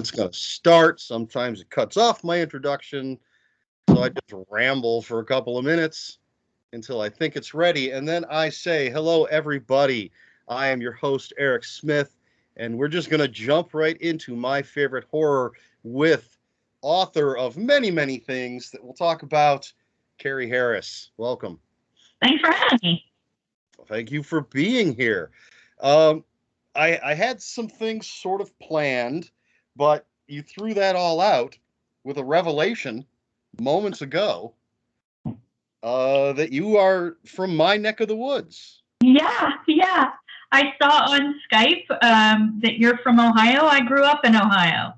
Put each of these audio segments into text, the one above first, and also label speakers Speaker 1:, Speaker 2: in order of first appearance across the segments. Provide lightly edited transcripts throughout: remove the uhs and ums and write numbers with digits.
Speaker 1: it's going to start. Sometimes it cuts off my introduction. So I just ramble for a couple of minutes until I think it's ready. And then I say, hello, everybody. I am your host, Eric Smith. And we're just going to jump right into my favorite horror with author of many, many things that we'll talk about, Carrie Harris. Welcome.
Speaker 2: Thanks for having me.
Speaker 1: Well, thank you for being here. I had some things sort of planned, but you threw that all out with a revelation moments ago that you are from my neck of the woods.
Speaker 2: Yeah. I saw on Skype that you're from Ohio. I grew up in Ohio.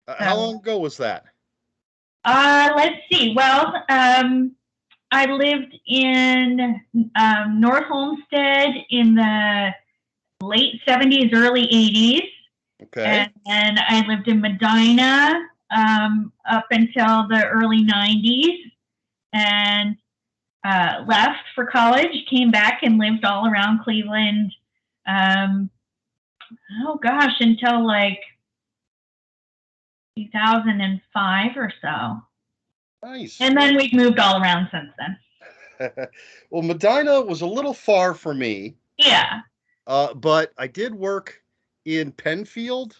Speaker 1: How long ago was that?
Speaker 2: Let's see. Well, I lived in North Homestead in the late 70s, early 80s.
Speaker 1: Okay.
Speaker 2: And I lived in Medina up until the early 90s. And left for college, came back and lived all around Cleveland. Until like 2005 or so.
Speaker 1: Nice.
Speaker 2: And then we've moved all around since then.
Speaker 1: Well, Medina was a little far for me.
Speaker 2: Yeah.
Speaker 1: But I did work in Penfield,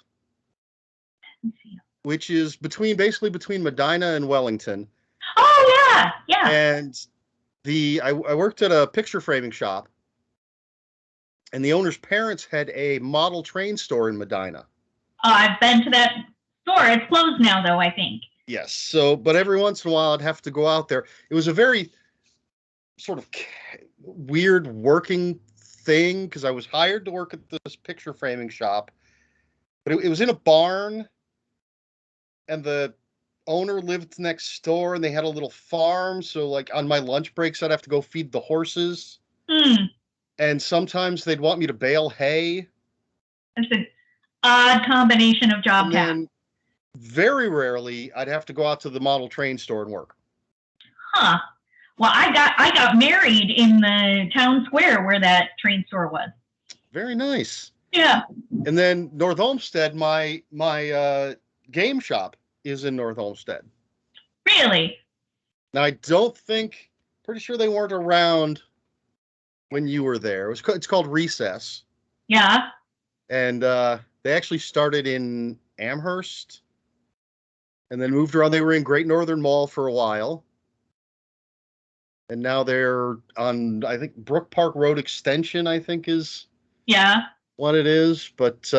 Speaker 1: which is basically between Medina and Wellington.
Speaker 2: Oh, yeah.
Speaker 1: And I worked at a picture framing shop, and the owner's parents had a model train store in Medina.
Speaker 2: Oh, I've been to that store. It's closed now, though, I think.
Speaker 1: Yes. So, but every once in a while, I'd have to go out there. It was a very sort of weird working thing because I was hired to work at this picture framing shop, but it was in a barn, and the owner lived next door, and they had a little farm. So, like on my lunch breaks, I'd have to go feed the horses, and sometimes they'd want me to bale hay.
Speaker 2: It's an odd combination of job tasks.
Speaker 1: And very rarely, I'd have to go out to the model train store and work.
Speaker 2: Huh. Well, I got married in the town square where that train store was.
Speaker 1: Very nice.
Speaker 2: Yeah.
Speaker 1: And then North Olmsted, my game shop is in North Olmsted.
Speaker 2: Really?
Speaker 1: Now, pretty sure they weren't around when you were there. It's called Recess.
Speaker 2: Yeah.
Speaker 1: And they actually started in Amherst and then moved around. They were in Great Northern Mall for a while. And now they're on, I think, Brook Park Road Extension, I think is what it is. But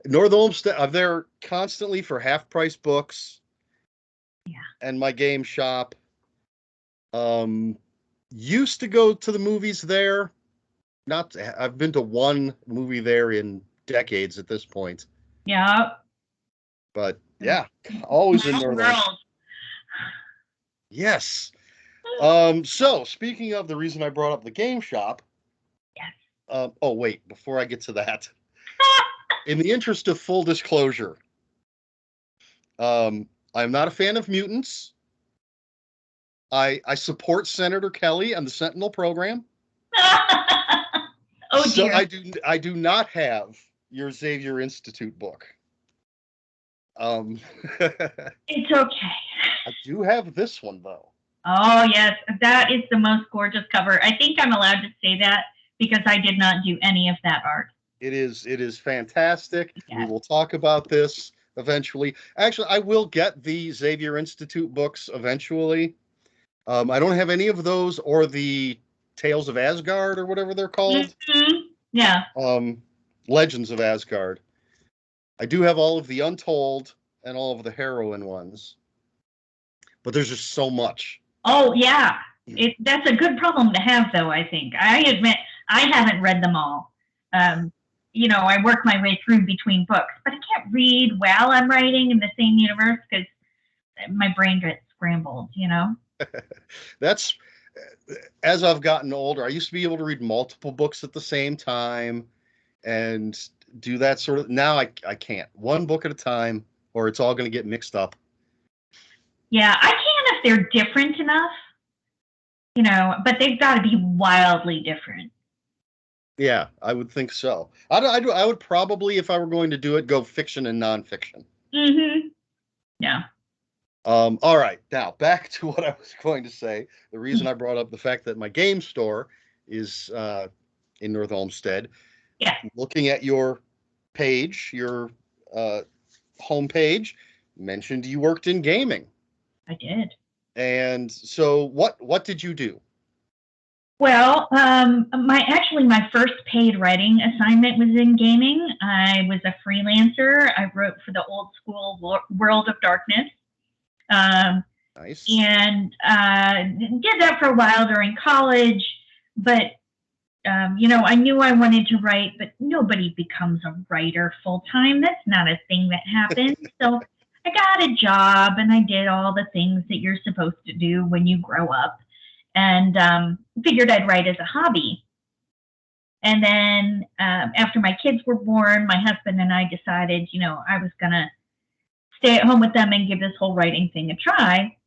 Speaker 1: North Olmsted, I'm there constantly for half-price books.
Speaker 2: Yeah.
Speaker 1: And my game shop. Used to go to the movies there. I've been to one movie there in decades at this point.
Speaker 2: Yeah.
Speaker 1: But yeah, always in North Olmsted. Yes. So speaking of the reason I brought up the game shop.
Speaker 2: Yes.
Speaker 1: Wait, before I get to that, in the interest of full disclosure, I'm not a fan of mutants. I support Senator Kelly and the Sentinel program.
Speaker 2: Oh dear.
Speaker 1: So I do not have your Xavier Institute book.
Speaker 2: It's okay.
Speaker 1: I do have this one though.
Speaker 2: Oh yes, that is the most gorgeous cover. I think I'm allowed to say that because I did not do any of that art.
Speaker 1: It is fantastic.
Speaker 2: Yes.
Speaker 1: We will talk about this eventually. Actually, I will get the Xavier Institute books eventually. I don't have any of those or the Tales of Asgard or whatever they're called.
Speaker 2: Mm-hmm. Yeah.
Speaker 1: Legends of Asgard. I do have all of the Untold and all of the heroine ones. But there's just so much.
Speaker 2: Oh, yeah. That's a good problem to have, though, I think. I admit I haven't read them all. I work my way through between books, but I can't read while I'm writing in the same universe because my brain gets scrambled,
Speaker 1: That's, as I've gotten older, I used to be able to read multiple books at the same time and do that sort of. Now I can't. One book at a time, or it's all going to get mixed up.
Speaker 2: Yeah, I can if they're different enough, but they've got to be wildly different.
Speaker 1: Yeah, I would think so. I would probably, if I were going to do it, go fiction and nonfiction.
Speaker 2: Mm-hmm. Yeah.
Speaker 1: All right, now back to what I was going to say. The reason I brought up the fact that my game store is in North Olmsted.
Speaker 2: Yeah.
Speaker 1: Looking at your page, your homepage, mentioned you worked in gaming.
Speaker 2: I did.
Speaker 1: And so, what did you do?
Speaker 2: Well, my first paid writing assignment was in gaming. I was a freelancer. I wrote for the old school World of Darkness.
Speaker 1: Nice.
Speaker 2: And did that for a while during college, but I knew I wanted to write, but nobody becomes a writer full time. That's not a thing that happens. So I got a job and I did all the things that you're supposed to do when you grow up, and figured I'd write as a hobby. And then after my kids were born, my husband and I decided, I was going to stay at home with them and give this whole writing thing a try.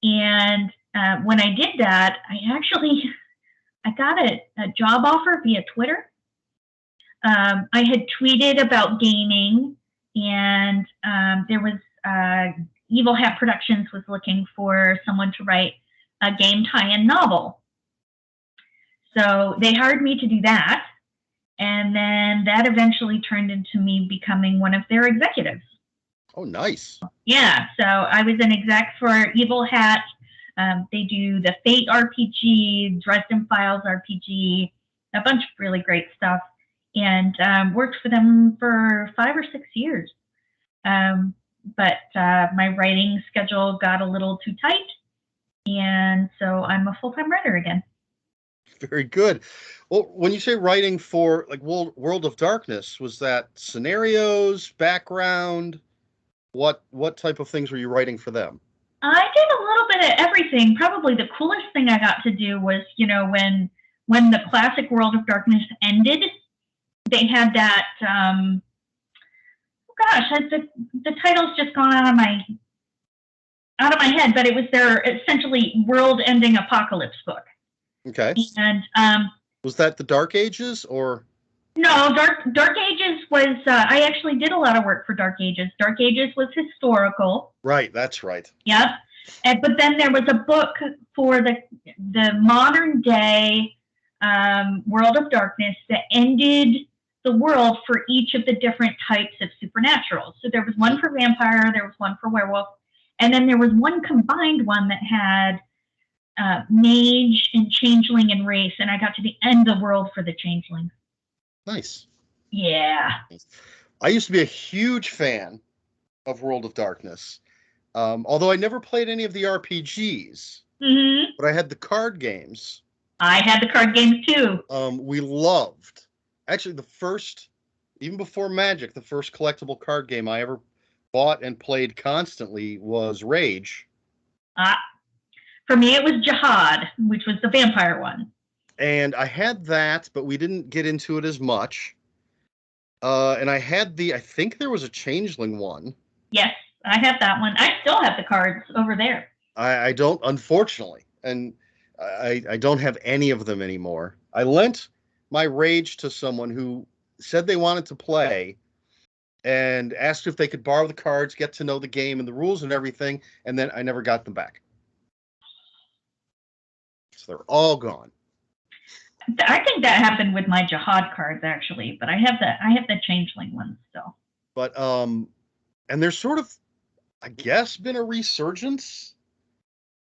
Speaker 2: And when I did that, I got a job offer via Twitter. I had tweeted about gaming, and there was Evil Hat Productions was looking for someone to write a game tie-in novel. So they hired me to do that, and then that eventually turned into me becoming one of their executives.
Speaker 1: Oh, nice.
Speaker 2: Yeah, so I was an exec for Evil Hat. They do the Fate RPG, Dresden Files RPG, a bunch of really great stuff, and worked for them for 5 or 6 years. But my writing schedule got a little too tight, and so I'm a full-time writer again.
Speaker 1: Very good. Well, when you say writing for like World of Darkness, was that scenarios, background? What type of things were you writing for them?
Speaker 2: I did a little bit of everything. Probably the coolest thing I got to do was, when the classic World of Darkness ended, they had that. The title's just gone out of my head, but it was their essentially world-ending apocalypse book.
Speaker 1: Okay.
Speaker 2: And
Speaker 1: was that the Dark Ages or?
Speaker 2: No, Dark Ages was. I actually did a lot of work for Dark Ages. Dark Ages was historical.
Speaker 1: Right, that's right.
Speaker 2: Yep. But then there was a book for the modern day World of Darkness that ended the world for each of the different types of supernatural. So there was one for vampire, there was one for werewolf, and then there was one combined one that had mage and changeling and race, and I got to the end of the world for the changeling.
Speaker 1: Nice.
Speaker 2: Yeah.
Speaker 1: I used to be a huge fan of World of Darkness, although I never played any of the RPGs, but I had the card games.
Speaker 2: I had the card games too.
Speaker 1: We loved, actually the first, even before Magic, the first collectible card game I ever bought and played constantly was Rage.
Speaker 2: For me, it was Jihad, which was the vampire one.
Speaker 1: And I had that, but we didn't get into it as much. And I had I think there was a Changeling one.
Speaker 2: Yes, I have that one. I still have the cards over there.
Speaker 1: I don't, unfortunately. And I don't have any of them anymore. I lent my Rage to someone who said they wanted to play and asked if they could borrow the cards, get to know the game and the rules and everything, and then I never got them back. So they're all gone.
Speaker 2: I think that happened with my Jihad cards actually, but I have the Changeling ones still.
Speaker 1: But and there's sort of, I guess, been a resurgence.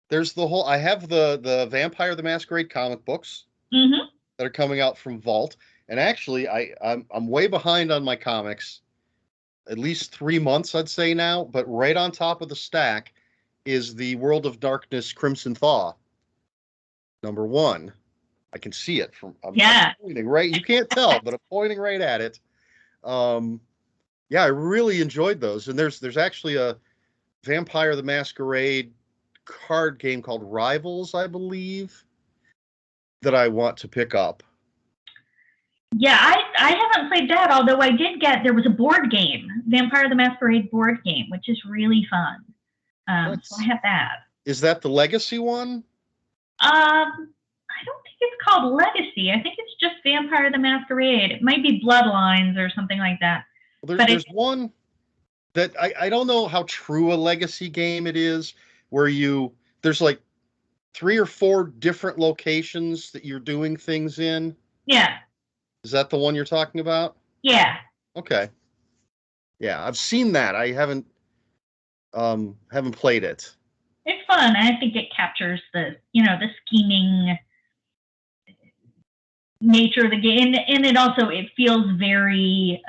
Speaker 1: There's the whole. I have the Vampire the Masquerade comic books that are coming out from Vault, and actually I'm way behind on my comics, at least 3 months I'd say now. But right on top of the stack is the World of Darkness Crimson Thaw #1. I can see it from. I'm pointing right. You can't tell, but I'm pointing right at it. Yeah, I really enjoyed those, and there's actually a Vampire the Masquerade card game called Rivals, I believe, that I want to pick up.
Speaker 2: Yeah, I haven't played that, although I did there was a board game, Vampire the Masquerade board game, which is really fun. So I have that.
Speaker 1: Is that the Legacy one?
Speaker 2: I don't think it's called Legacy. I think it's just Vampire the Masquerade. It might be Bloodlines or something like that.
Speaker 1: Well, there's one. that I don't know how true a legacy game it is, where there's like 3 or 4 different locations that you're doing things in.
Speaker 2: Yeah.
Speaker 1: Is that the one you're talking about?
Speaker 2: Yeah.
Speaker 1: Okay. Yeah, I've seen that. I haven't played it.
Speaker 2: It's fun. I think it captures the scheming nature of the game, and it feels very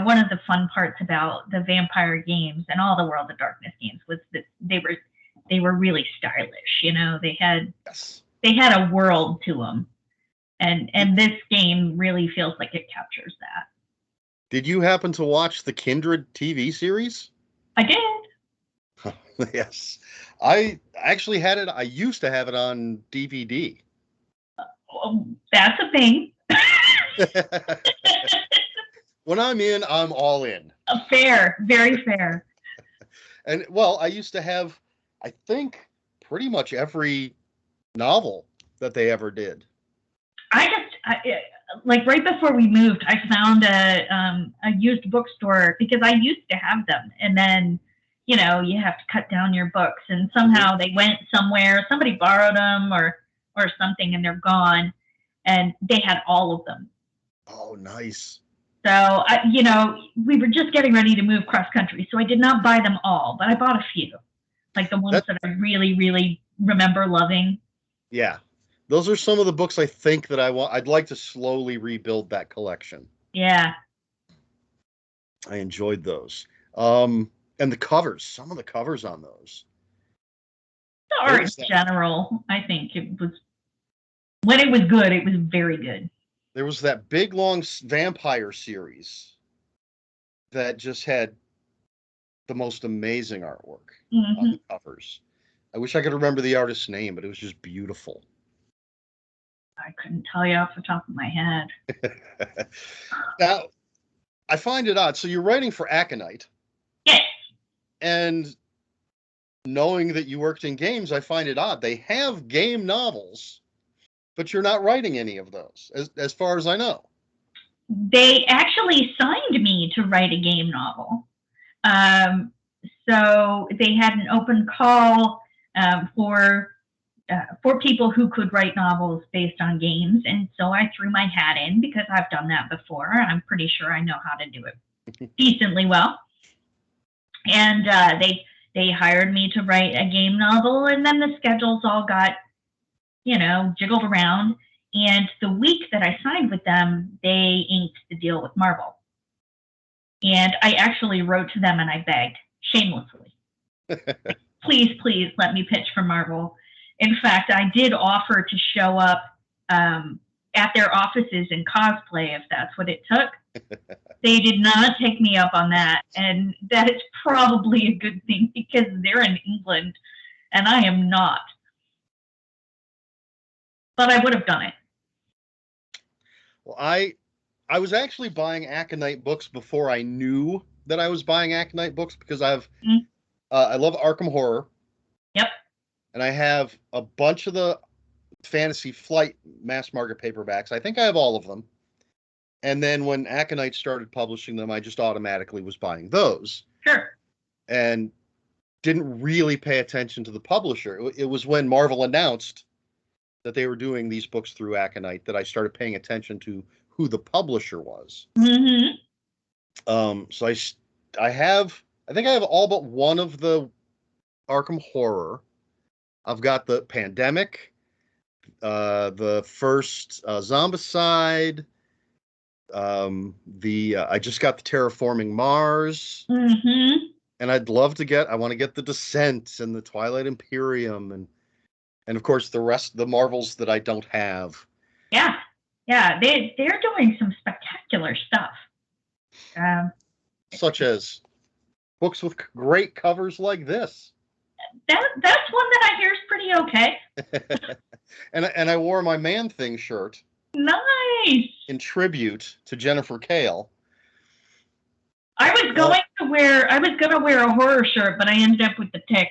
Speaker 2: one of the fun parts about the vampire games and all the World of Darkness games was that they were really stylish. They had
Speaker 1: Yes.
Speaker 2: they had a world to them, and this game really feels like it captures that.
Speaker 1: Did you happen to watch the Kindred TV series?
Speaker 2: I did.
Speaker 1: Yes. I actually had it. I used to have it on DVD.
Speaker 2: That's a thing.
Speaker 1: When I'm in, I'm all in.
Speaker 2: Fair. Very fair.
Speaker 1: And, well, I used to have, I think, pretty much every novel that they ever did.
Speaker 2: Like right before we moved, I found a used bookstore because I used to have them, and then you have to cut down your books, and somehow they went somewhere. Somebody borrowed them or something, and they're gone. And they had all of them.
Speaker 1: Oh, nice.
Speaker 2: So we were just getting ready to move cross country, so I did not buy them all, but I bought a few, like the ones that I really, really remember loving.
Speaker 1: Yeah. Those are some of the books I think that I'd like to slowly rebuild that collection.
Speaker 2: Yeah.
Speaker 1: I enjoyed those. And the covers, some of the covers on those.
Speaker 2: The art in general, I think when it was good, it was very good.
Speaker 1: There was that big, long vampire series that just had the most amazing artwork on the covers. I wish I could remember the artist's name, but it was just beautiful.
Speaker 2: I couldn't tell you off the top of my head.
Speaker 1: Now, I find it odd. So you're writing for Aconite.
Speaker 2: Yes.
Speaker 1: And knowing that you worked in games, I find it odd. They have game novels, but you're not writing any of those, as far as I know.
Speaker 2: They actually signed me to write a game novel. So they had an open call for people who could write novels based on games, and so I threw my hat in because I've done that before. I'm pretty sure I know how to do it decently well. And they hired me to write a game novel, and then the schedules all got jiggled around. And the week that I signed with them, they inked the deal with Marvel. And I actually wrote to them and I begged, shamelessly, please let me pitch for Marvel. In fact, I did offer to show up at their offices in cosplay if that's what it took. They did not take me up on that. And that is probably a good thing because they're in England and I am not. But I would have done it.
Speaker 1: Well, I was actually buying Aconite books before I knew that I was buying Aconite books because I love Arkham Horror.
Speaker 2: Yep.
Speaker 1: And I have a bunch of the Fantasy Flight mass market paperbacks. I think I have all of them. And then when Aconite started publishing them, I just automatically was buying those.
Speaker 2: Sure.
Speaker 1: And didn't really pay attention to the publisher. It was when Marvel announced that they were doing these books through Aconite that I started paying attention to who the publisher was.
Speaker 2: Mm-hmm.
Speaker 1: So I think I have all but one of the Arkham Horror. I've got the Pandemic, the first Zombicide, I just got the Terraforming Mars.
Speaker 2: Mm-hmm.
Speaker 1: And I want to get the Descent and the Twilight Imperium and of course the rest of the Marvels that I don't have.
Speaker 2: Yeah. They're doing some spectacular stuff.
Speaker 1: Such as books with great covers like this.
Speaker 2: That's one that I hear is pretty okay.
Speaker 1: and I wore my Man-Thing shirt.
Speaker 2: Nice.
Speaker 1: In tribute to Jennifer Kale.
Speaker 2: I was going to wear a horror shirt, but I ended up with the Tick.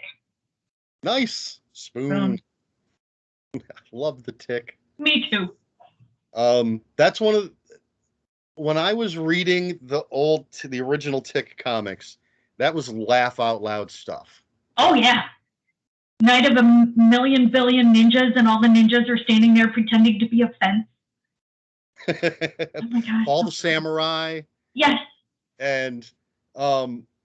Speaker 1: Nice. Spoon. Love the Tick.
Speaker 2: Me too.
Speaker 1: That's one of when I was reading the original Tick comics, that was laugh out loud stuff.
Speaker 2: Oh yeah. Night of a Million Billion Ninjas, and all the ninjas are standing there pretending to be a fence. Oh my gosh.
Speaker 1: All the Samurai.
Speaker 2: Yes.
Speaker 1: And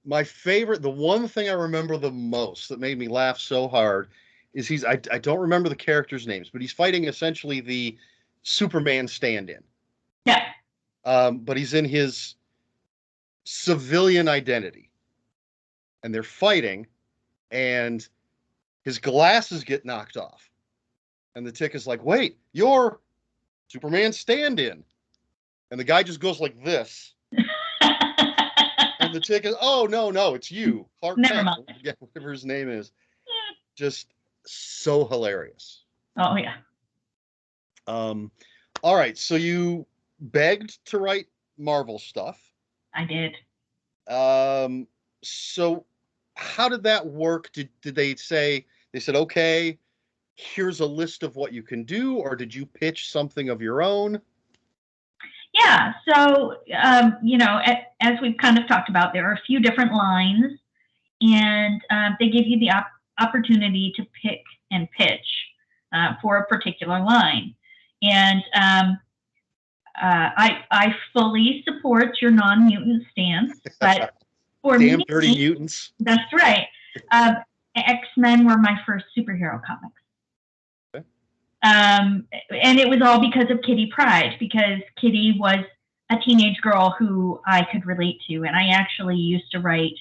Speaker 1: my favorite, the one thing I remember the most that made me laugh so hard is I don't remember the characters' names, but he's fighting essentially the Superman stand-in.
Speaker 2: Yeah.
Speaker 1: But he's in his civilian identity. And they're fighting, and his glasses get knocked off. And the Tick is like, wait, you're Superman stand-in. And the guy just goes like this. And the Tick is, oh, no, it's you. Clark
Speaker 2: Never
Speaker 1: Kent,
Speaker 2: mind.
Speaker 1: whatever his name is. Just so hilarious.
Speaker 2: Oh, yeah.
Speaker 1: All right, so you begged to write Marvel stuff.
Speaker 2: I did.
Speaker 1: So how did that work? Did they said, okay, here's a list of what you can do, or did you pitch something of your own?
Speaker 2: Yeah, so, as we've kind of talked about, there are a few different lines, and they give you the opportunity to pick and pitch for a particular line. And I fully support your non-mutant stance, but for
Speaker 1: Damn
Speaker 2: me,
Speaker 1: dirty mutants.
Speaker 2: That's right. X-Men were my first superhero comics. Okay. And it was all because of Kitty Pryde, because Kitty was a teenage girl who I could relate to. And I actually used to write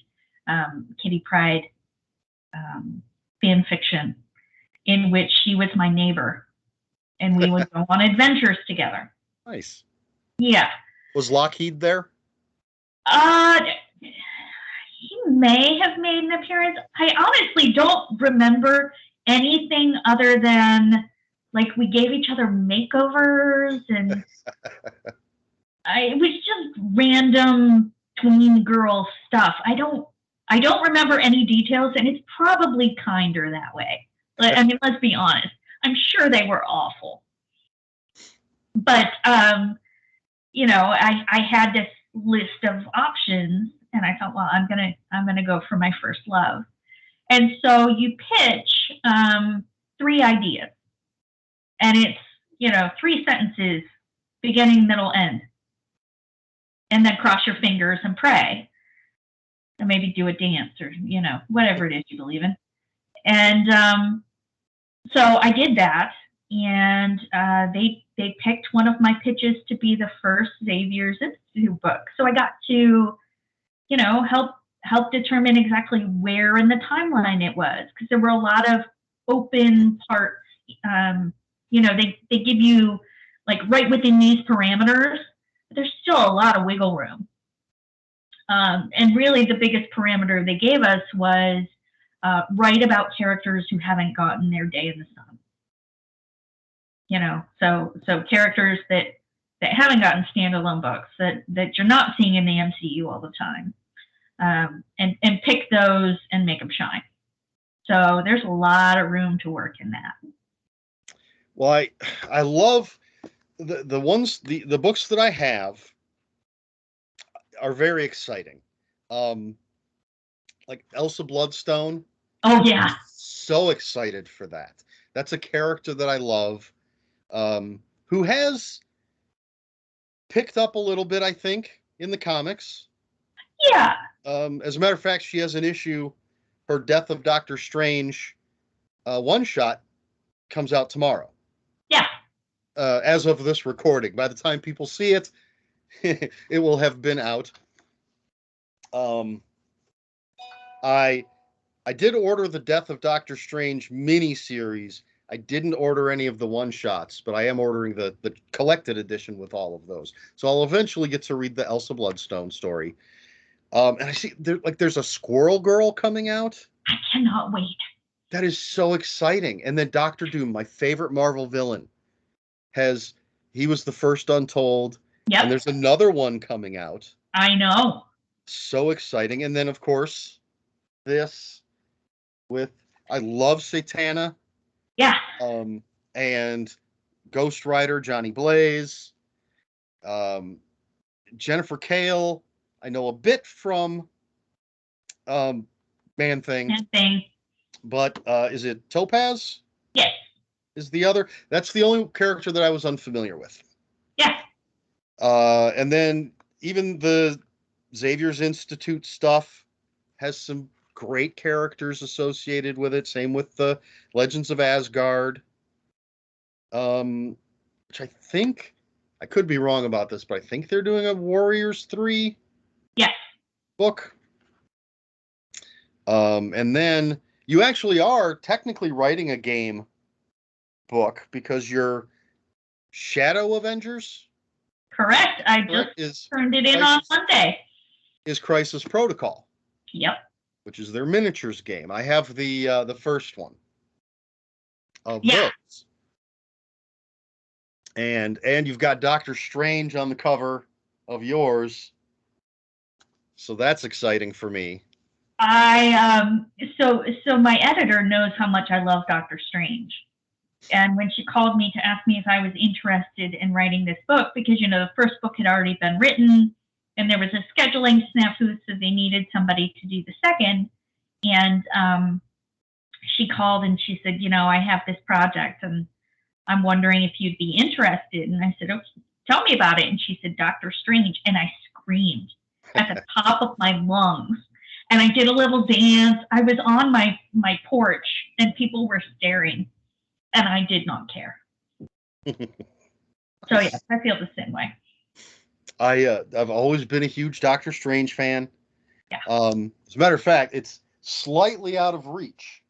Speaker 2: Kitty Pryde fan fiction in which she was my neighbor. And we would go on adventures together.
Speaker 1: Nice.
Speaker 2: Yeah.
Speaker 1: Was Lockheed there?
Speaker 2: He may have made an appearance. I honestly don't remember anything other than, like, we gave each other makeovers, and it was just random tween girl stuff. I don't remember any details, and it's probably kinder that way. I mean, let's be honest. I'm sure they were awful. But, I had this list of options, and I thought, well, I'm gonna go for my first love. And so you pitch 3 ideas, and it's 3 sentences, beginning, middle, end, and then cross your fingers and pray, and maybe do a dance, or whatever it is you believe in. And so I did that, and they picked one of my pitches to be the first Xavier's Institute book. So I got to, help determine exactly where in the timeline it was, because there were a lot of open parts. They give you, like, right within these parameters, but there's still a lot of wiggle room. And really the biggest parameter they gave us was write about characters who haven't gotten their day in the sun. So characters that haven't gotten standalone books, that you're not seeing in the MCU all the time, and pick those and make them shine. So there's a lot of room to work in that.
Speaker 1: Well, I love the books that I have are very exciting. Like Elsa Bloodstone.
Speaker 2: Oh yeah.
Speaker 1: So excited for that. That's a character that I love, who has picked up a little bit, I think, in the comics.
Speaker 2: Yeah.
Speaker 1: As a matter of fact, she has an issue. Her Death of Doctor Strange one-shot comes out tomorrow.
Speaker 2: Yeah.
Speaker 1: As of this recording. By the time people see it, it will have been out. I did order the Death of Doctor Strange mini-series. I didn't order any of the one-shots, but I am ordering the collected edition with all of those. So I'll eventually get to read the Elsa Bloodstone story. And I see there's a Squirrel Girl coming out.
Speaker 2: I cannot wait.
Speaker 1: That is so exciting. And then Doctor Doom, my favorite Marvel villain, he was the first Untold.
Speaker 2: Yep.
Speaker 1: And there's another one coming out.
Speaker 2: I know.
Speaker 1: So exciting. And then, of course, this with, I love Satana.
Speaker 2: Yeah.
Speaker 1: And Ghost Rider, Johnny Blaze. Jennifer Kale, I know a bit from Man Thing.
Speaker 2: And thing.
Speaker 1: But is it Topaz?
Speaker 2: Yes.
Speaker 1: Is the other? That's the only character that I was unfamiliar with.
Speaker 2: Yeah.
Speaker 1: And then even the Xavier's Institute stuff has some great characters associated with it. Same with the Legends of Asgard. Which I think, I could be wrong about this, but I think they're doing a Warriors 3 book. And then you actually are technically writing a game book because your Shadow Avengers.
Speaker 2: Correct. I just turned it in on Monday.
Speaker 1: Is Crisis Protocol.
Speaker 2: Yep.
Speaker 1: Which is their miniatures game. I have the first one of those. And you've got Doctor Strange on the cover of yours. So that's exciting for me.
Speaker 2: So my editor knows how much I love Doctor Strange. And when she called me to ask me if I was interested in writing this book, because, the first book had already been written and there was a scheduling snafu, so they needed somebody to do the second. And she called and she said, I have this project and I'm wondering if you'd be interested. And I said, okay, tell me about it. And she said, Doctor Strange. And I screamed at the top of my lungs. And I did a little dance. I was on my porch and people were staring. And I did not care. So, yes, I feel the same way.
Speaker 1: I've always been a huge Doctor Strange fan.
Speaker 2: Yeah.
Speaker 1: As a matter of fact, it's slightly out of reach.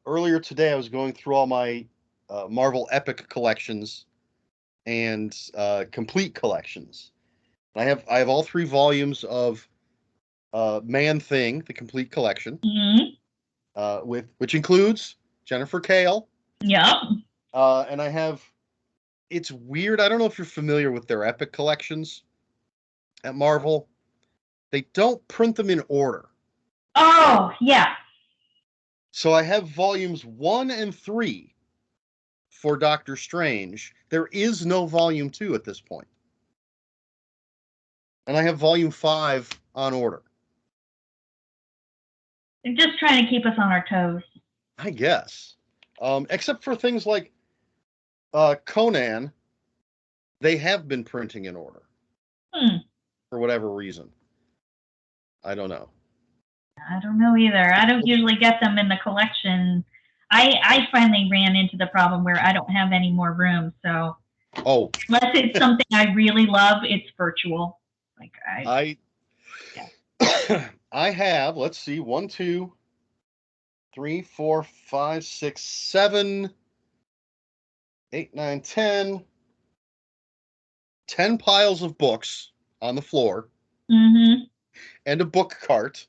Speaker 1: Earlier today, I was going through all my Marvel Epic collections and complete collections. I have all 3 volumes of Man Thing, the complete collection, which includes Jennifer Kale.
Speaker 2: Yep.
Speaker 1: And I have. It's weird. I don't know if you're familiar with their Epic collections at Marvel. They don't print them in order.
Speaker 2: Oh, yeah.
Speaker 1: So I have volumes 1 and 3 for Doctor Strange. There is no volume 2 at this point. And I have volume 5 on order.
Speaker 2: They're just trying to keep us on our toes.
Speaker 1: I guess. Except for things like Conan, they have been printing in order. For whatever reason. I don't know.
Speaker 2: I don't know either. I don't usually get them in the collection. I finally ran into the problem where I don't have any more room. So unless it's something I really love, it's virtual. Like
Speaker 1: I have, let's see, 1, 2, 3, 4, 5, 6, 7, 8, 9, 10 piles of books on the floor. And a book cart.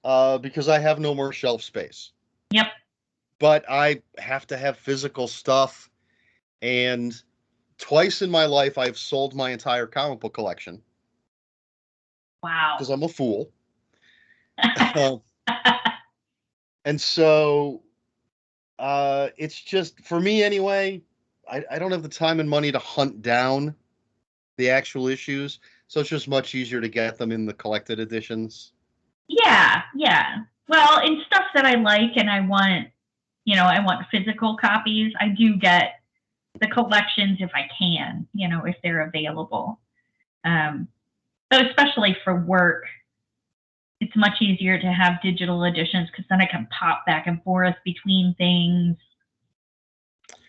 Speaker 1: Because I have no more shelf space.
Speaker 2: Yep.
Speaker 1: But I have to have physical stuff. And twice in my life, I've sold my entire comic book collection.
Speaker 2: Wow.
Speaker 1: Because I'm a fool. And so it's just, for me anyway, I don't have the time and money to hunt down the actual issues. So it's just much easier to get them in the collected editions.
Speaker 2: Yeah. Well, in stuff that I like and I want, I want physical copies, I do get the collections if I can, if they're available. But especially for work, it's much easier to have digital editions because then I can pop back and forth between things.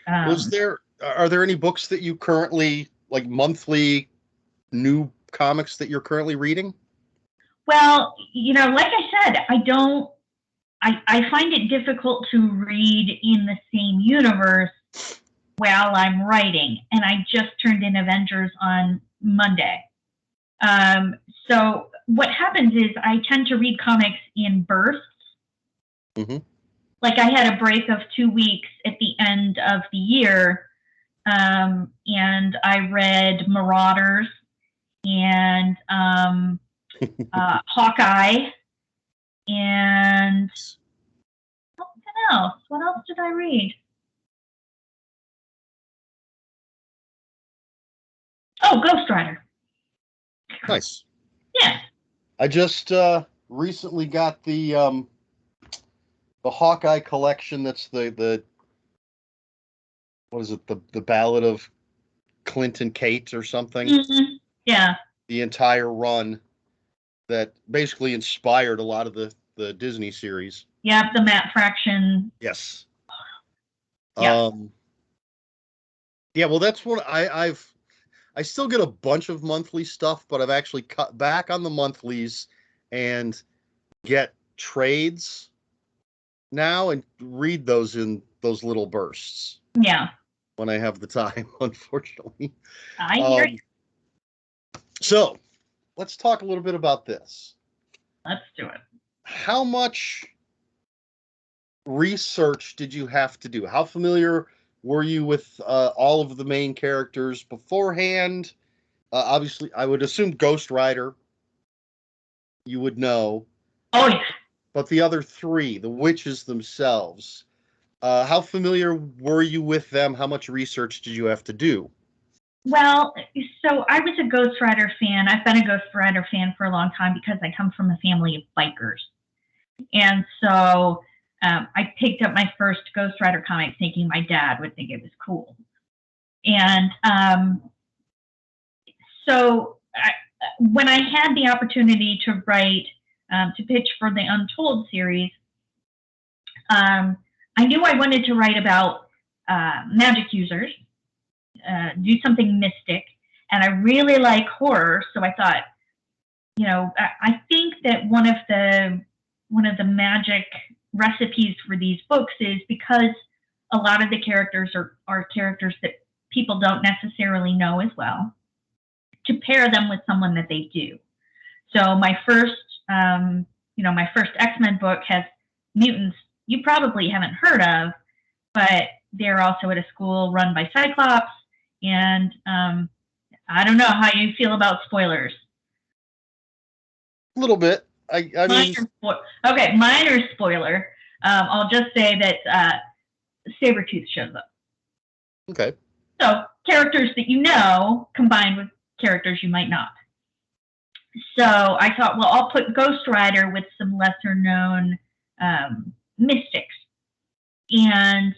Speaker 1: Are there any books that you currently, like monthly new comics that you're currently reading?
Speaker 2: Well, like I said, I find it difficult to read in the same universe while I'm writing. And I just turned in Avengers on Monday. So what happens is I tend to read comics in bursts. Like I had a break of 2 weeks at the end of the year. And I read Marauders and Hawkeye and something else. What else did I read? Oh, Ghost Rider.
Speaker 1: Nice.
Speaker 2: Yeah.
Speaker 1: I just recently got the Hawkeye collection. That's the what is it? The Ballad of Clint and Kate or something.
Speaker 2: Mm-hmm. Yeah.
Speaker 1: The entire run that basically inspired a lot of the Disney series.
Speaker 2: Yep, the Matt Fraction.
Speaker 1: Yes.
Speaker 2: Yeah.
Speaker 1: Yeah, well, that's what I still get a bunch of monthly stuff, but I've actually cut back on the monthlies and get trades now and read those in those little bursts.
Speaker 2: Yeah.
Speaker 1: When I have the time, unfortunately.
Speaker 2: I hear you.
Speaker 1: So, let's talk a little bit about this.
Speaker 2: Let's do it.
Speaker 1: How much research did you have to do? How familiar were you with all of the main characters beforehand? Obviously, I would assume Ghost Rider, you would know.
Speaker 2: Oh, yeah.
Speaker 1: But the other three, the witches themselves, how familiar were you with them? How much research did you have to do?
Speaker 2: Well, so I was a Ghost Rider fan. I've been a Ghost Rider fan for a long time because I come from a family of bikers. And so I picked up my first Ghost Rider comic thinking my dad would think it was cool. And so when I had the opportunity to write, to pitch for the Untold series, I knew I wanted to write about magic users, do something mystic, and I really like horror, so I thought, you know, I think that one of the magic recipes for these books is because a lot of the characters are characters that people don't necessarily know as well, to pair them with someone that they do. So my first X-Men book has mutants you probably haven't heard of, but they're also at a school run by Cyclops. And I don't know how you feel about spoilers.
Speaker 1: A little bit. I mean,
Speaker 2: okay, minor spoiler. I'll just say that Sabretooth shows up.
Speaker 1: Okay.
Speaker 2: So characters that you know combined with characters you might not. So I thought, well, I'll put Ghost Rider with some lesser known mystics. And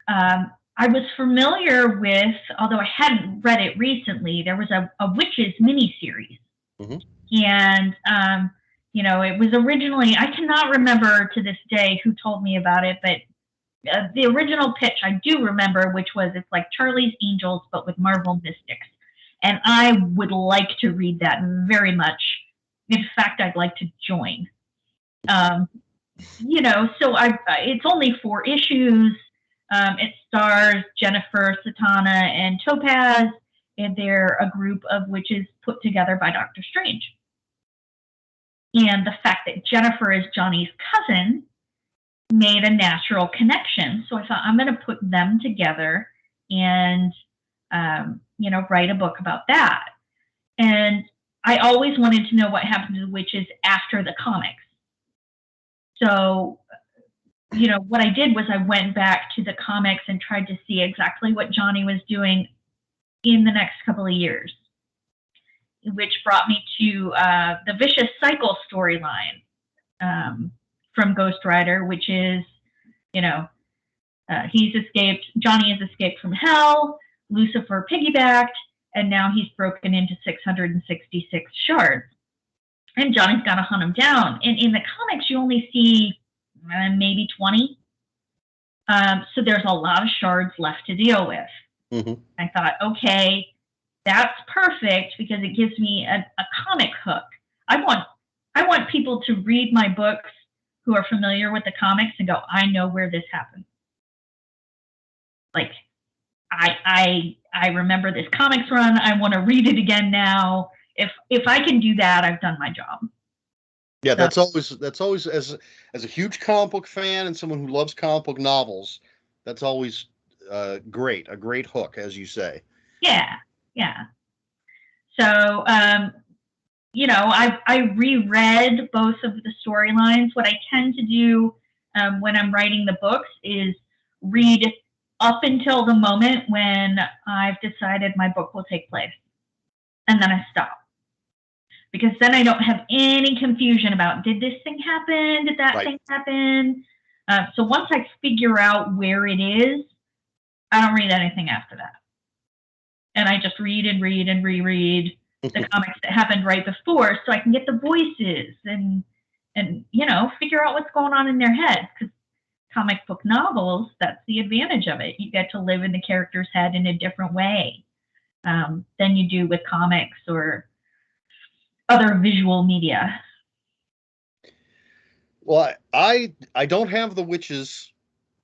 Speaker 2: I was familiar with, although I hadn't read it recently, there was a Witches miniseries.
Speaker 1: Mm-hmm.
Speaker 2: And, it was originally, I cannot remember to this day who told me about it, but the original pitch I do remember, which was it's like Charlie's Angels, but with Marvel mystics. And I would like to read that very much. In fact, I'd like to join. So it's only 4 issues. It stars Jennifer, Satana, and Topaz, and they're a group of witches put together by Doctor Strange. And the fact that Jennifer is Johnny's cousin made a natural connection. So I thought, I'm going to put them together and, write a book about that. And I always wanted to know what happened to the witches after the comics. So, what I did was I went back to the comics and tried to see exactly what Johnny was doing in the next couple of years, which brought me to the Vicious Cycle storyline from Ghost Rider, which is, Johnny has escaped from hell, Lucifer piggybacked, and now he's broken into 666 shards. And Johnny's got to hunt him down. And in the comics, you only see maybe 20. So there's a lot of shards left to deal with.
Speaker 1: Mm-hmm.
Speaker 2: I thought, okay, that's perfect because it gives me a comic hook. I want people to read my books who are familiar with the comics and go, I know where this happened. Like, I remember this comics run. I want to read it again now. If I can do that, I've done my job.
Speaker 1: Yeah, that's always as a huge comic book fan and someone who loves comic book novels, that's always a great hook, as you say.
Speaker 2: Yeah. So I reread both of the storylines. What I tend to do when I'm writing the books is read up until the moment when I've decided my book will take place. and then I stop. Because then I don't have any confusion about, did this thing happen? Did that thing happen? So once I figure out where it is, I don't read anything after that. And I just read and read and reread the comics that happened right before, so I can get the voices and figure out what's going on in their heads. Because comic book novels, that's the advantage of it. You get to live in the character's head in a different way than you do with comics or other visual media.
Speaker 1: Well, I don't have the Witches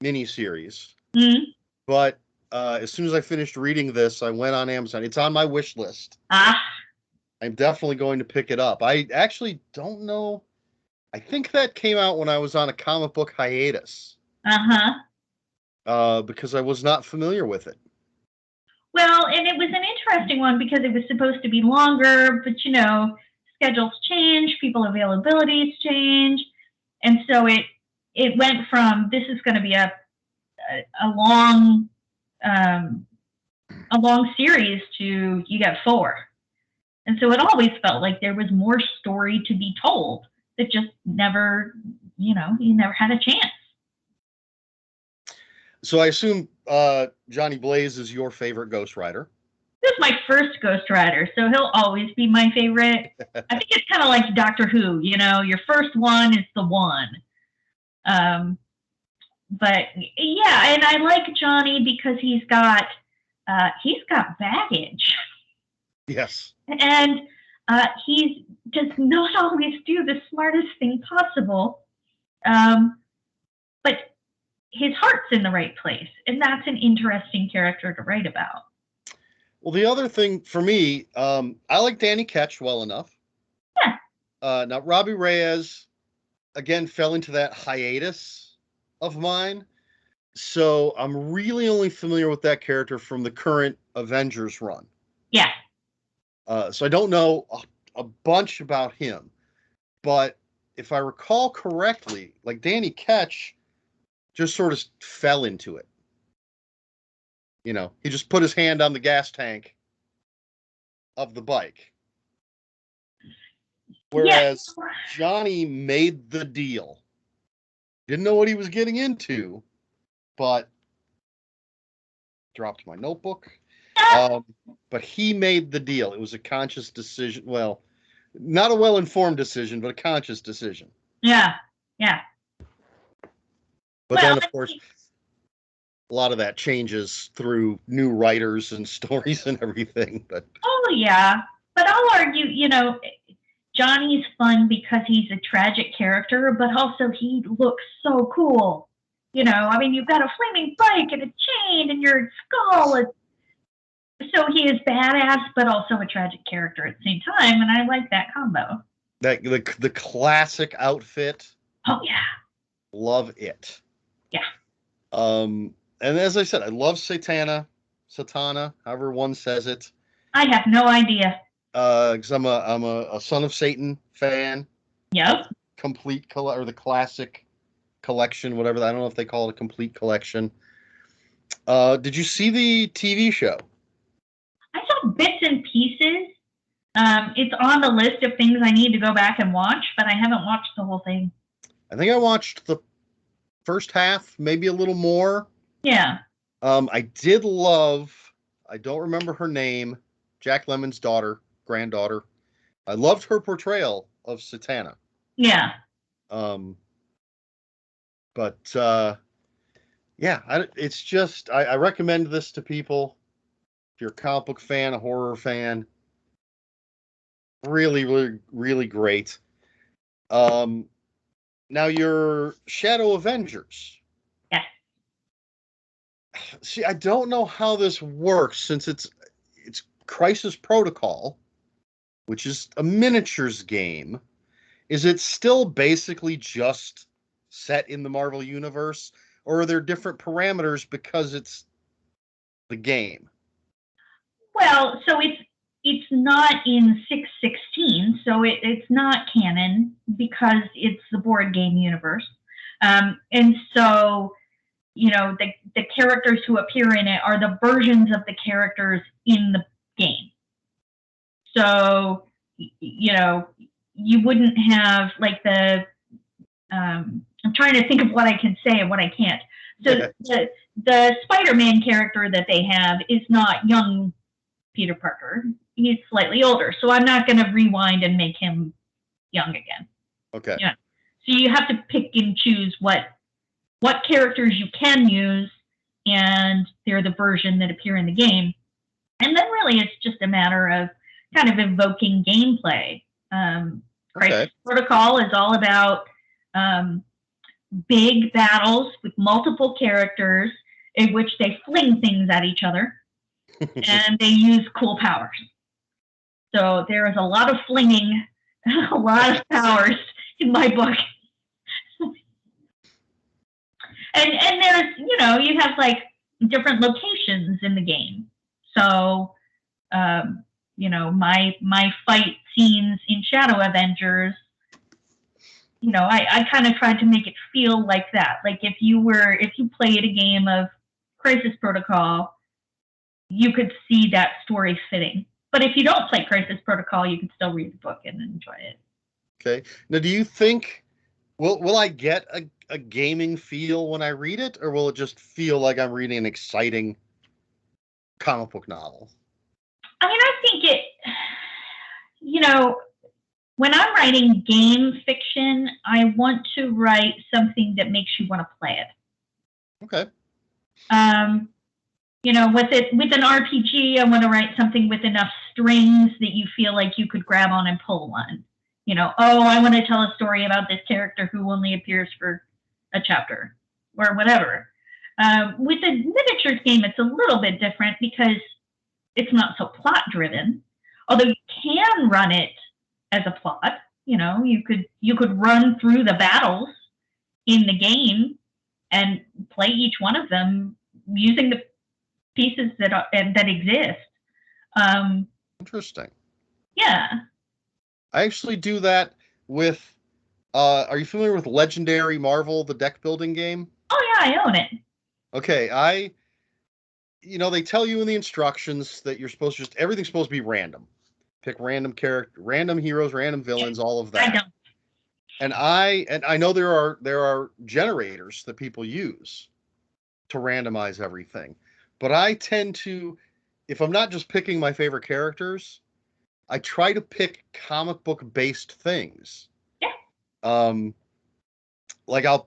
Speaker 1: miniseries, but as soon as I finished reading this, I went on Amazon. It's on my wish list. I'm definitely going to pick it up. I actually don't know. I think that came out when I was on a comic book hiatus. Because I was not familiar with it.
Speaker 2: Well, and it was an interesting one because it was supposed to be longer, but schedules change, people availabilities change, and so it went from, this is going to be a long series to you got 4, and so it always felt like there was more story to be told that just never, you never had a chance.
Speaker 1: So I assume Johnny Blaze is your favorite Ghost Rider.
Speaker 2: This is my first Ghost Rider, so he'll always be my favorite. I think it's kind of like Doctor Who, your first one is the one. But yeah, and I like Johnny because he's got baggage.
Speaker 1: Yes.
Speaker 2: And he does not always do the smartest thing possible, but his heart's in the right place, and that's an interesting character to write about.
Speaker 1: Well, the other thing for me, I like Danny Ketch well enough.
Speaker 2: Yeah.
Speaker 1: Now, Robbie Reyes, again, fell into that hiatus of mine. So I'm really only familiar with that character from the current Avengers run.
Speaker 2: Yeah.
Speaker 1: So I don't know a bunch about him. But if I recall correctly, like Danny Ketch just sort of fell into it. He just put his hand on the gas tank of the bike. Whereas Johnny made the deal. Didn't know what he was getting into, but dropped my notebook. But he made the deal. It was a conscious decision. Well, not a well-informed decision, but a conscious decision.
Speaker 2: Yeah, yeah.
Speaker 1: But then, of course, a lot of that changes through new writers and stories and everything. But
Speaker 2: yeah. But I'll argue, Johnny's fun because he's a tragic character, but also he looks so cool. You've got a flaming bike and a chain and your skull. So he is badass, but also a tragic character at the same time, and I like that combo.
Speaker 1: That the classic outfit.
Speaker 2: Oh yeah.
Speaker 1: Love it.
Speaker 2: Yeah.
Speaker 1: And as I said, I love Satana, however one says it.
Speaker 2: I have no idea.
Speaker 1: Because I'm a Son of Satan fan.
Speaker 2: Yep.
Speaker 1: Or the classic collection, whatever. I don't know if they call it a complete collection. Did you see the TV show?
Speaker 2: I saw bits and pieces. It's on the list of things I need to go back and watch, but I haven't watched the whole thing.
Speaker 1: I think I watched the first half, maybe a little more.
Speaker 2: Yeah.
Speaker 1: I did love, I don't remember her name, Jack Lemmon's granddaughter. I loved her portrayal of Satana.
Speaker 2: Yeah.
Speaker 1: But it's just, I recommend this to people. If you're a comic book fan, a horror fan, really, really, really great. Now your Shadow Avengers.
Speaker 2: Yes.
Speaker 1: See, I don't know how this works since it's Crisis Protocol, which is a miniatures game. Is it still basically just set in the Marvel Universe, or are there different parameters because it's the game?
Speaker 2: Well, so it's not in 616, so it's not canon because it's the board game universe. And so, the characters who appear in it are the versions of the characters in the game. So, you know, you wouldn't have like I'm trying to think of what I can say and what I can't. So the Spider-Man character that they have is not young Peter Parker. He's slightly older. So I'm not going to rewind and make him young again.
Speaker 1: Okay.
Speaker 2: Yeah. So you have to pick and choose what characters you can use, and they're the version that appear in the game. And then really it's just a matter of kind of evoking gameplay. Crisis Protocol is all about big battles with multiple characters in which they fling things at each other and they use cool powers. So there is a lot of flinging, a lot of powers in my book. And there's, you know, you have like different locations in the game. So, you know, my fight scenes in Shadow Avengers, you know, I kind of tried to make it feel like that. Like if you played a game of Crisis Protocol, you could see that story fitting. But if you don't play Crisis Protocol, you can still read the book and enjoy it.
Speaker 1: Okay. Now, do you think, will I get a gaming feel when I read it, or will it just feel like I'm reading an exciting comic book novel?
Speaker 2: I mean, I think it, you know, when I'm writing game fiction, I want to write something that makes you want to play it.
Speaker 1: Okay.
Speaker 2: You know, with an RPG, I want to write something with enough strings that you feel like you could grab on and pull one. You know, oh, I want to tell a story about this character who only appears for a chapter or whatever. With a miniatures game, it's a little bit different because it's not so plot driven. Although you can run it as a plot. You know, you could run through the battles in the game and play each one of them using the pieces that exist.
Speaker 1: Interesting.
Speaker 2: Yeah.
Speaker 1: I actually do that with. Are you familiar with Legendary Marvel, the deck building game?
Speaker 2: Oh yeah, I own it.
Speaker 1: Okay, you know, they tell you in the instructions that you're supposed to everything's supposed to be random. Pick random character, random heroes, random villains, all of that.
Speaker 2: I don't.
Speaker 1: And I know there are generators that people use to randomize everything. But I tend to, if I'm not just picking my favorite characters, I try to pick comic book based things.
Speaker 2: Yeah.
Speaker 1: Like I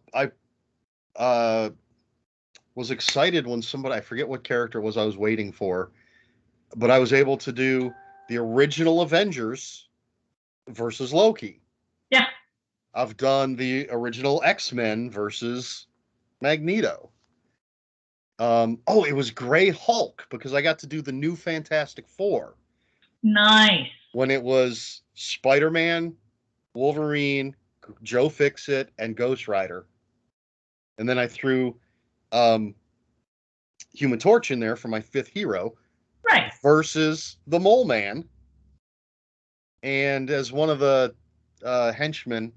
Speaker 1: was excited when somebody, I forget what character it was I was waiting for, but I was able to do the original Avengers versus Loki.
Speaker 2: Yeah.
Speaker 1: I've done the original X-Men versus Magneto. It was Grey Hulk because I got to do the new Fantastic Four.
Speaker 2: Nice.
Speaker 1: When it was Spider-Man, Wolverine, Joe Fixit, and Ghost Rider. And then I threw Human Torch in there for my fifth hero.
Speaker 2: Right.
Speaker 1: Versus the Mole Man. And as one of the henchmen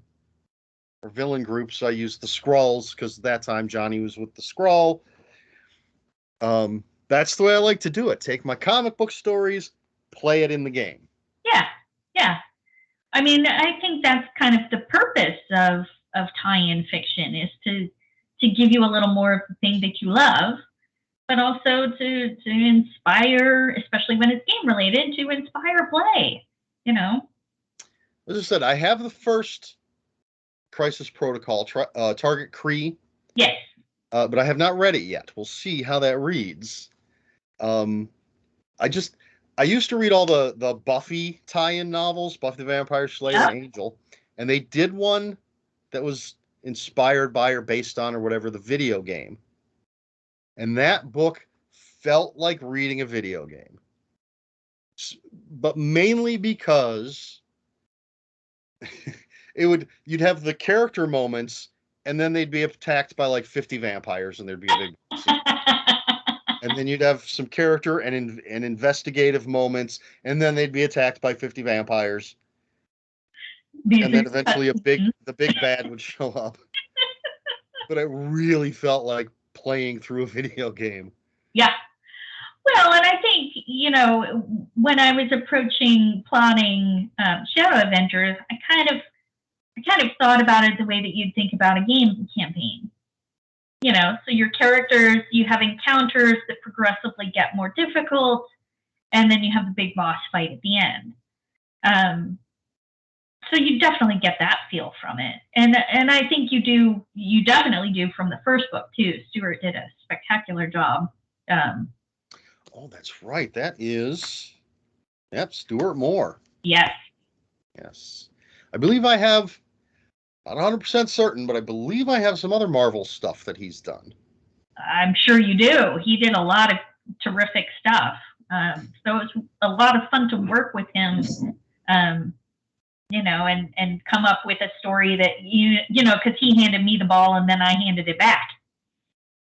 Speaker 1: or villain groups, I used the Skrulls because at that time Johnny was with the Skrull. That's the way I like to do it. Take my comic book stories, play it in the game.
Speaker 2: Yeah, yeah. I mean, I think that's kind of the purpose of tie-in fiction is to give you a little more of the thing that you love, but also to inspire, especially when it's game related, to inspire play. You know.
Speaker 1: As I said, I have the first Crisis Protocol, Target Kree.
Speaker 2: Yes.
Speaker 1: But I have not read it yet. We'll see how that reads. I used to read all the Buffy tie-in novels, Buffy the Vampire Slayer and Angel, and they did one that was inspired by or based on or whatever the video game. And that book felt like reading a video game. But mainly because you'd have the character moments and then they'd be attacked by like 50 vampires and there'd be a big and then you'd have some character and investigative moments and then they'd be attacked by 50 vampires. And then eventually the big bad would show up. But it really felt like playing through a video game.
Speaker 2: Yeah. Well, and I think, when I was approaching plotting Shadow Avengers, I kind of thought about it the way that you'd think about a game campaign. So your characters, you have encounters that progressively get more difficult, and then you have the big boss fight at the end. So you definitely get that feel from it, and I think you definitely do from the first book too. Stuart did a spectacular job.
Speaker 1: Oh, that's right. That is, Stuart Moore.
Speaker 2: Yes.
Speaker 1: Yes. I believe I have, not 100% certain, but I believe I have some other Marvel stuff that he's done.
Speaker 2: I'm sure you do. He did a lot of terrific stuff. So it was a lot of fun to work with him, and come up with a story that, because he handed me the ball and then I handed it back.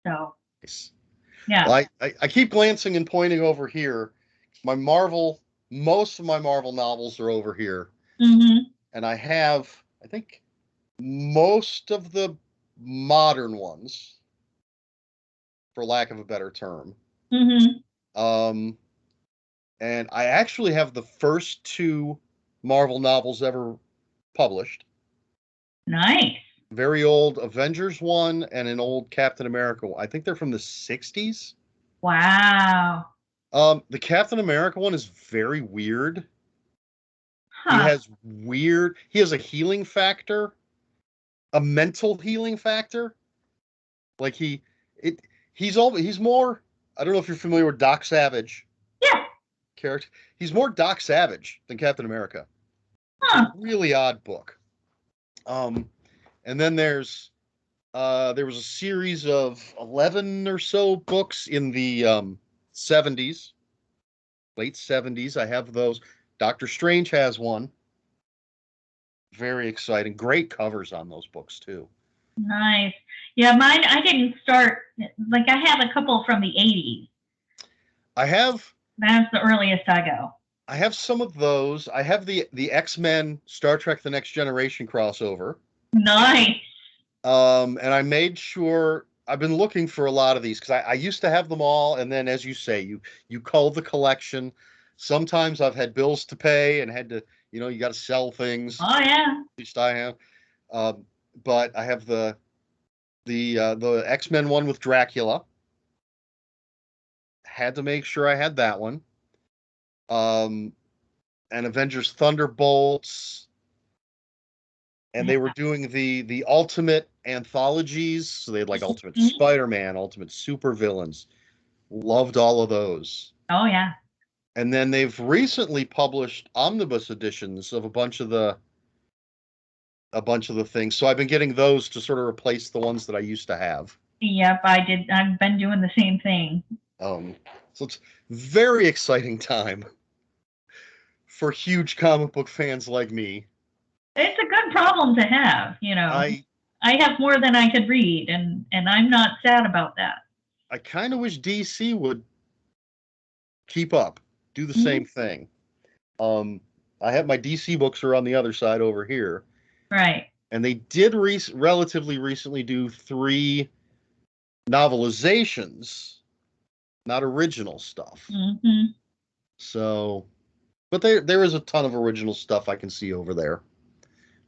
Speaker 2: So,
Speaker 1: nice.
Speaker 2: Yeah.
Speaker 1: Well, I keep glancing and pointing over here. Most of my Marvel novels are over here.
Speaker 2: Mm-hmm.
Speaker 1: And I have, I think, most of the modern ones, for lack of a better term.
Speaker 2: Mm-hmm.
Speaker 1: And I actually have the first 2 Marvel novels ever published.
Speaker 2: Nice.
Speaker 1: Very old Avengers one and an old Captain America one. I think they're from the 60s.
Speaker 2: Wow.
Speaker 1: The Captain America one is very weird. Huh. He has a healing factor, a mental healing factor. Like he's more, I don't know if you're familiar with Doc Savage.
Speaker 2: Yeah.
Speaker 1: Character. He's more Doc Savage than Captain America.
Speaker 2: Huh.
Speaker 1: It's a really odd book. And then there was a series of 11 or so books in the 70s, late 70s. I have those. Doctor Strange has one. Very exciting. Great covers on those books too.
Speaker 2: Nice. Yeah, mine, I didn't start, I have a couple from the 80s. That's the earliest I go.
Speaker 1: I have some of those. I have the X-Men Star Trek The Next Generation crossover.
Speaker 2: Nice.
Speaker 1: And I made sure, I've been looking for a lot of these because I used to have them all, and then, as you say, you cull the collection. Sometimes I've had bills to pay and had to, you got to sell things.
Speaker 2: Oh yeah.
Speaker 1: At least I have. But I have the X-Men one with Dracula. Had to make sure I had that one. And Avengers Thunderbolts. And they were doing the ultimate anthologies. So they had Ultimate Spider-Man, Ultimate Supervillains. Loved all of those.
Speaker 2: Oh, yeah.
Speaker 1: And then they've recently published omnibus editions of a bunch of the things. So I've been getting those to sort of replace the ones that I used to have.
Speaker 2: Yep, I did. I've been doing the same thing.
Speaker 1: So it's very exciting time for huge comic book fans like me.
Speaker 2: It's a good problem to have, I have more than I could read, and I'm not sad about that.
Speaker 1: I kind of wish DC would keep up, do the same thing. I have my DC books are on the other side over here.
Speaker 2: Right.
Speaker 1: And they did relatively recently do 3 novelizations, not original stuff.
Speaker 2: Mm-hmm.
Speaker 1: So, but there is a ton of original stuff I can see over there.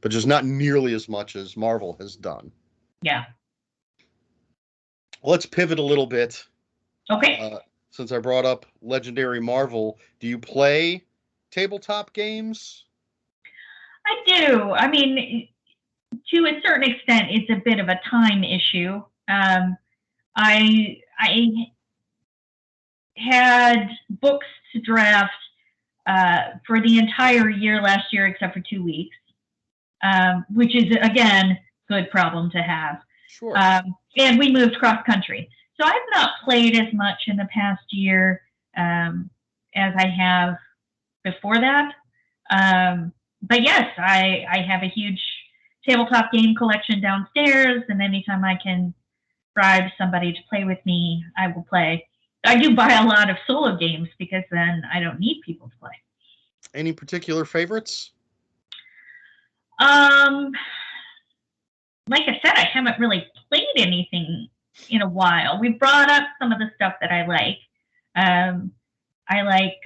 Speaker 1: But just not nearly as much as Marvel has done.
Speaker 2: Yeah.
Speaker 1: Let's pivot a little bit.
Speaker 2: Okay.
Speaker 1: Since I brought up Legendary Marvel, do you play tabletop games?
Speaker 2: I do. I mean, to a certain extent, it's a bit of a time issue. I had books to draft for the entire year last year, except for 2 weeks. Which is, again, good problem to have.
Speaker 1: Sure.
Speaker 2: And we moved cross country. So I've not played as much in the past year as I have before that. But yes, I have a huge tabletop game collection downstairs, and anytime I can bribe somebody to play with me, I will play. I do buy a lot of solo games because then I don't need people to play.
Speaker 1: Any particular favorites?
Speaker 2: Like I said, I haven't really played anything in a while. We brought up some of the stuff that I like. I like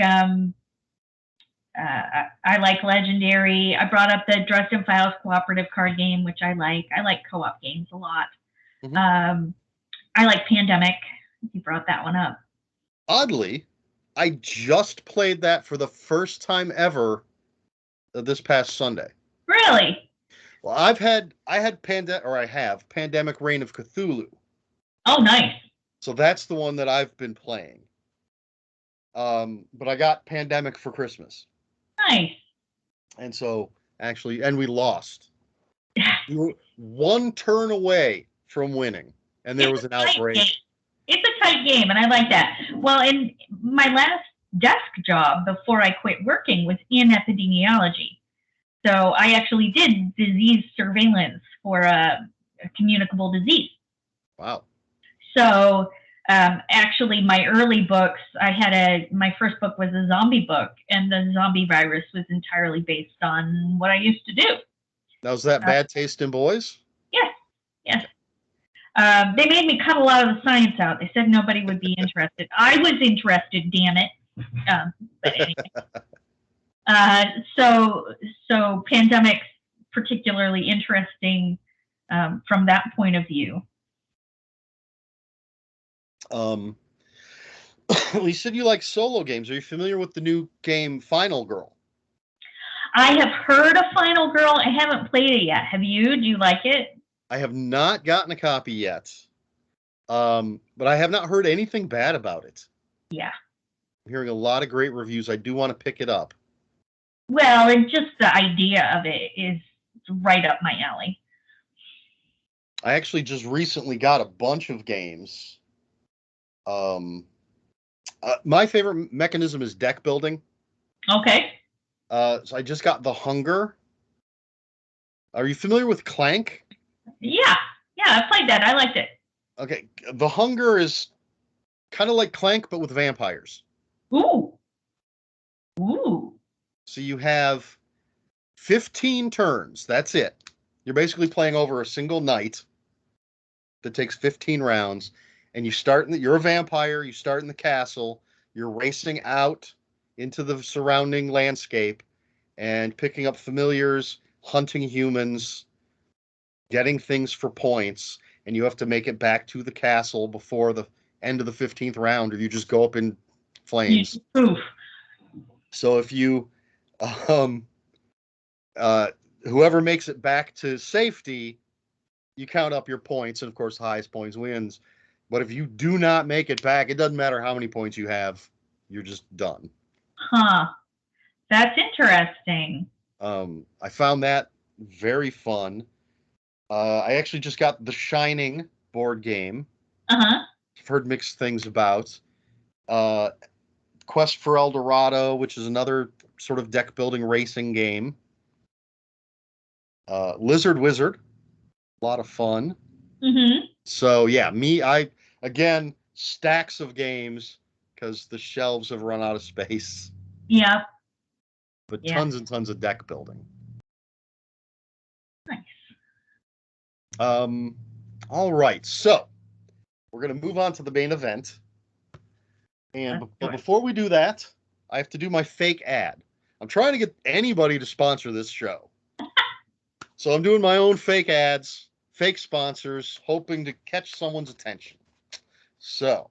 Speaker 2: I like Legendary. I brought up the Dresden Files cooperative card game, which I like. I like co-op games a lot.
Speaker 1: Mm-hmm.
Speaker 2: I like Pandemic. You brought that one up.
Speaker 1: Oddly, I just played that for the first time ever this past Sunday.
Speaker 2: Really?
Speaker 1: Well, I have Pandemic Reign of Cthulhu.
Speaker 2: Oh, nice.
Speaker 1: So that's the one that I've been playing. But I got Pandemic for Christmas.
Speaker 2: Nice.
Speaker 1: And so and we lost. We were one turn away from winning, and there was an outbreak.
Speaker 2: It's a tight game, and I like that. Well, in my last desk job before I quit working was in epidemiology. So I actually did disease surveillance for a communicable disease.
Speaker 1: Wow.
Speaker 2: So actually, my early books, my first book was a zombie book, and the zombie virus was entirely based on what I used to do.
Speaker 1: Now, was that Bad Taste in Boys?
Speaker 2: Yes, yes. They made me cut a lot of the science out. They said nobody would be interested. I was interested, damn it. But anyway. So Pandemic's particularly interesting from that point of view.
Speaker 1: You said you like solo games. Are you familiar with the new game Final Girl?
Speaker 2: I have heard of Final Girl. I haven't played it yet. Have you? Do you like it?
Speaker 1: I have not gotten a copy yet. But I have not heard anything bad about it.
Speaker 2: Yeah.
Speaker 1: I'm hearing a lot of great reviews. I do want to pick it up.
Speaker 2: Well, and just the idea of it is right up my alley.
Speaker 1: I actually just recently got a bunch of games. My favorite mechanism is deck building.
Speaker 2: Okay.
Speaker 1: So I just got The Hunger. Are you familiar with Clank?
Speaker 2: Yeah, I played that. I liked it.
Speaker 1: Okay, The Hunger is kind of like Clank, but with vampires.
Speaker 2: Ooh.
Speaker 1: So you have 15 turns. That's it. You're basically playing over a single night that takes 15 rounds. And you're a vampire. You start in the castle. You're racing out into the surrounding landscape and picking up familiars, hunting humans, getting things for points. And you have to make it back to the castle before the end of the 15th round, or you just go up in flames.
Speaker 2: Oof.
Speaker 1: So if you, whoever makes it back to safety, you count up your points, and of course, the highest points wins. But if you do not make it back, it doesn't matter how many points you have, you're just done.
Speaker 2: Huh. That's interesting.
Speaker 1: I found that very fun. I actually just got The Shining board game.
Speaker 2: Uh-huh.
Speaker 1: I've heard mixed things about. Quest for El Dorado, which is another sort of deck building racing game. Lizard Wizard, a lot of fun.
Speaker 2: Mm-hmm.
Speaker 1: So yeah, again, stacks of games because the shelves have run out of space.
Speaker 2: Yeah.
Speaker 1: But tons and tons of deck building.
Speaker 2: Nice.
Speaker 1: All right, so we're going to move on to the main event. And before we do that, I have to do my fake ad. I'm trying to get anybody to sponsor this show. So I'm doing my own fake ads, fake sponsors, hoping to catch someone's attention. So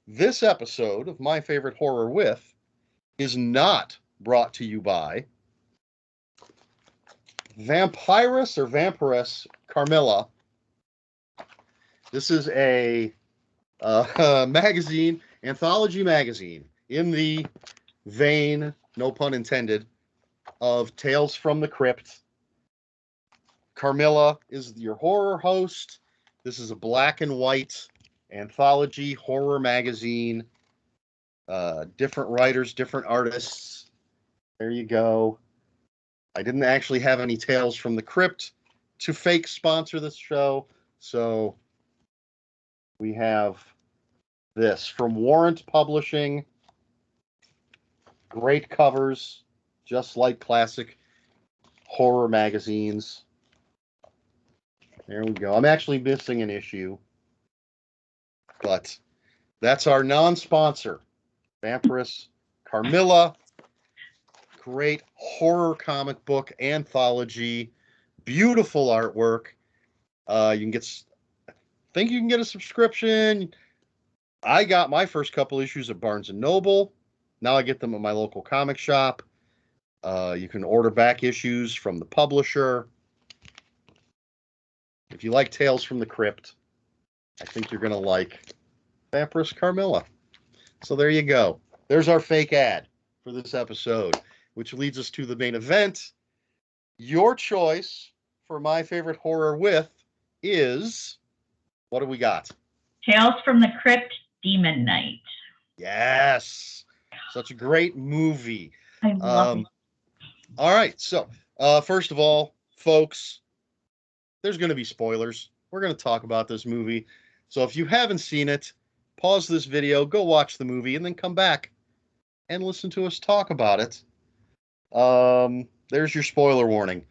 Speaker 1: this episode of My Favorite Horror With is not brought to you by Vampiress Carmilla. This is a magazine, anthology magazine, in the vein, no pun intended, of Tales from the Crypt. Carmilla is your horror host. This is a black and white anthology horror magazine. Different writers, different artists. There you go. I didn't actually have any Tales from the Crypt to fake sponsor this show, so we have this from Warrant Publishing. Great covers, just like classic horror magazines. There we go. I'm actually missing an issue, but that's our non-sponsor Vampiress Carmilla. Great horror comic book anthology. Beautiful artwork. You can get, I think you can get a subscription. I got my first couple issues at Barnes & Noble. Now I get them at my local comic shop. You can order back issues from the publisher. If you like Tales from the Crypt, I think you're going to like Vampiress Carmilla. So there you go. There's our fake ad for this episode, which leads us to the main event. Your choice for my favorite horror with is, what do we got?
Speaker 2: Tales from the Crypt, Demon Knight.
Speaker 1: Yes. Such a great movie.
Speaker 2: I love it.
Speaker 1: All right. So, first of all, folks, there's going to be spoilers. We're going to talk about this movie. So if you haven't seen it, pause this video, go watch the movie, and then come back and listen to us talk about it. There's your spoiler warning.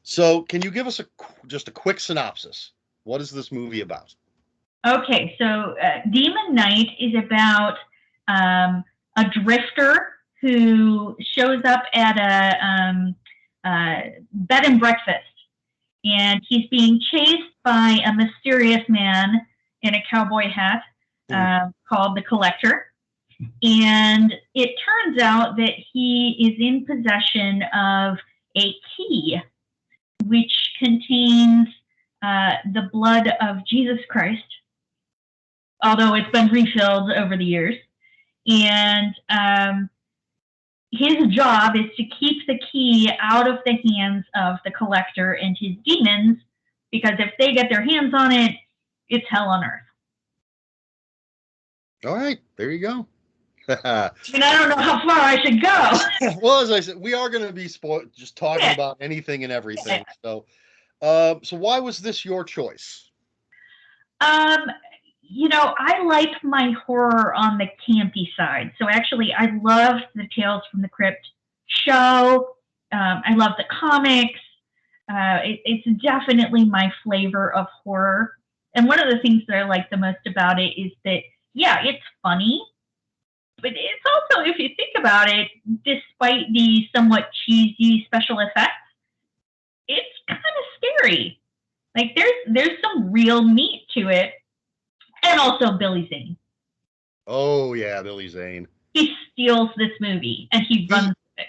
Speaker 1: So can you give us just a quick synopsis? What is this movie about?
Speaker 2: Okay, so Demon Knight is about a drifter who shows up at a bed and breakfast, and he's being chased by a mysterious man in a cowboy hat called the Collector. And it turns out that he is in possession of a key which contains the blood of Jesus Christ, although it's been refilled over the years. And his job is to keep the key out of the hands of the Collector and his demons, because if they get their hands on it, it's hell on earth.
Speaker 1: All right, there you go.
Speaker 2: I mean, I don't know how far I should go.
Speaker 1: Well, as I said, we are going to be just talking about anything and everything. So, so why was this your choice?
Speaker 2: You know, I like my horror on the campy side. So actually, I loved the Tales from the Crypt show. I love the comics. It's definitely my flavor of horror. And one of the things that I like the most about it is that, yeah, it's funny. But it's also, if you think about it, despite the somewhat cheesy special effects, it's kind of scary. Like there's some real meat to it, and also Billy Zane.
Speaker 1: Oh yeah, Billy Zane.
Speaker 2: He steals this movie, and he runs it.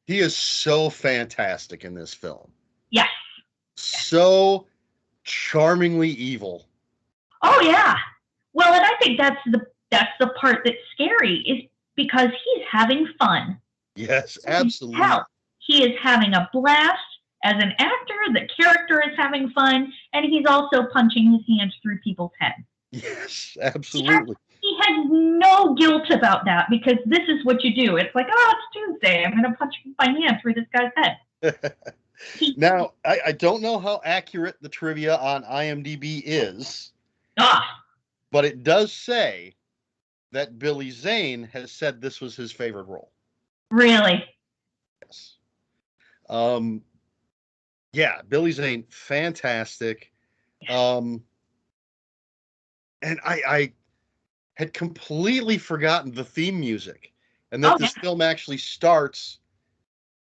Speaker 1: He is so fantastic in this film.
Speaker 2: Yes.
Speaker 1: So charmingly evil.
Speaker 2: Oh yeah. Well, and I think that's the part that's scary, is because he's having fun.
Speaker 1: Yes, absolutely.
Speaker 2: He is having a blast as an actor. The character is having fun, and he's also punching his hands through people's heads.
Speaker 1: Yes, absolutely.
Speaker 2: He has no guilt about that, because this is what you do. It's like, oh, it's Tuesday. I'm going to punch my hand through this guy's head.
Speaker 1: Now, I don't know how accurate the trivia on IMDb is, but it does say that Billy Zane has said this was his favorite role.
Speaker 2: Really?
Speaker 1: Yes. Yeah, Billy Zane, fantastic. And I had completely forgotten the theme music, and that this film actually starts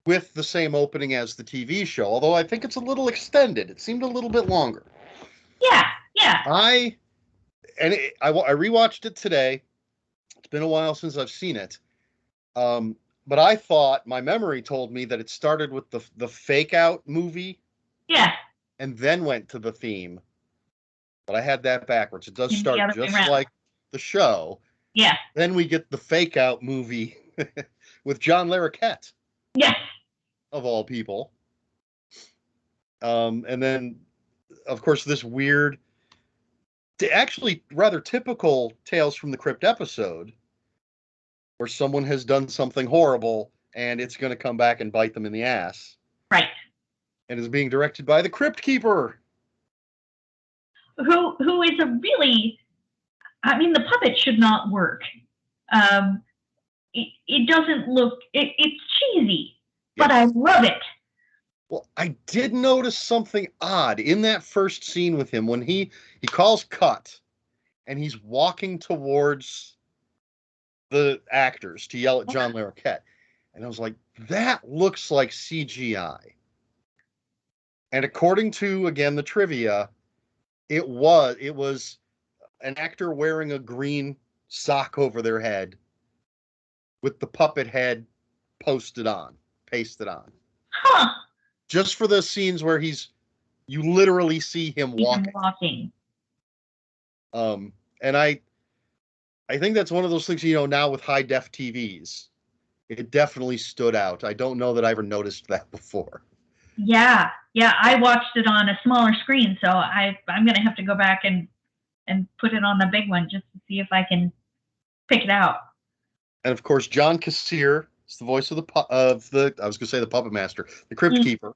Speaker 1: with the same opening as the TV show, although I think it's a little extended. It seemed a little bit longer.
Speaker 2: Yeah.
Speaker 1: I rewatched it today. It's been a while since I've seen it. But I thought, my memory told me that it started with the Fake Out movie.
Speaker 2: Yeah.
Speaker 1: And then went to the theme. But I had that backwards. It does start just like the show.
Speaker 2: Yeah.
Speaker 1: Then we get the Fake Out movie with John Larroquette.
Speaker 2: Yes.
Speaker 1: Of all people. And then, of course, this weird, actually rather typical Tales from the Crypt episode, where someone has done something horrible and it's going to come back and bite them in the ass.
Speaker 2: Right.
Speaker 1: And is being directed by the Crypt Keeper.
Speaker 2: Who is a really, I mean, the puppet should not work. It doesn't look, it's cheesy, but I love it.
Speaker 1: Well, I did notice something odd in that first scene with him when he calls cut and he's walking towards the actors to yell at John Larroquette. And I was like, that looks like CGI. And according to, again, the trivia, it was an actor wearing a green sock over their head with the puppet head pasted on.
Speaker 2: Huh.
Speaker 1: Just for the scenes where you literally see him walking. And I think that's one of those things, now with high def TVs, it definitely stood out. I don't know that I ever noticed that before.
Speaker 2: Yeah. I watched it on a smaller screen, so I'm going to have to go back and put it on the big one just to see if I can pick it out.
Speaker 1: And of course, John Kassir is the voice of the I was going to say the puppet master, the Crypt Keeper.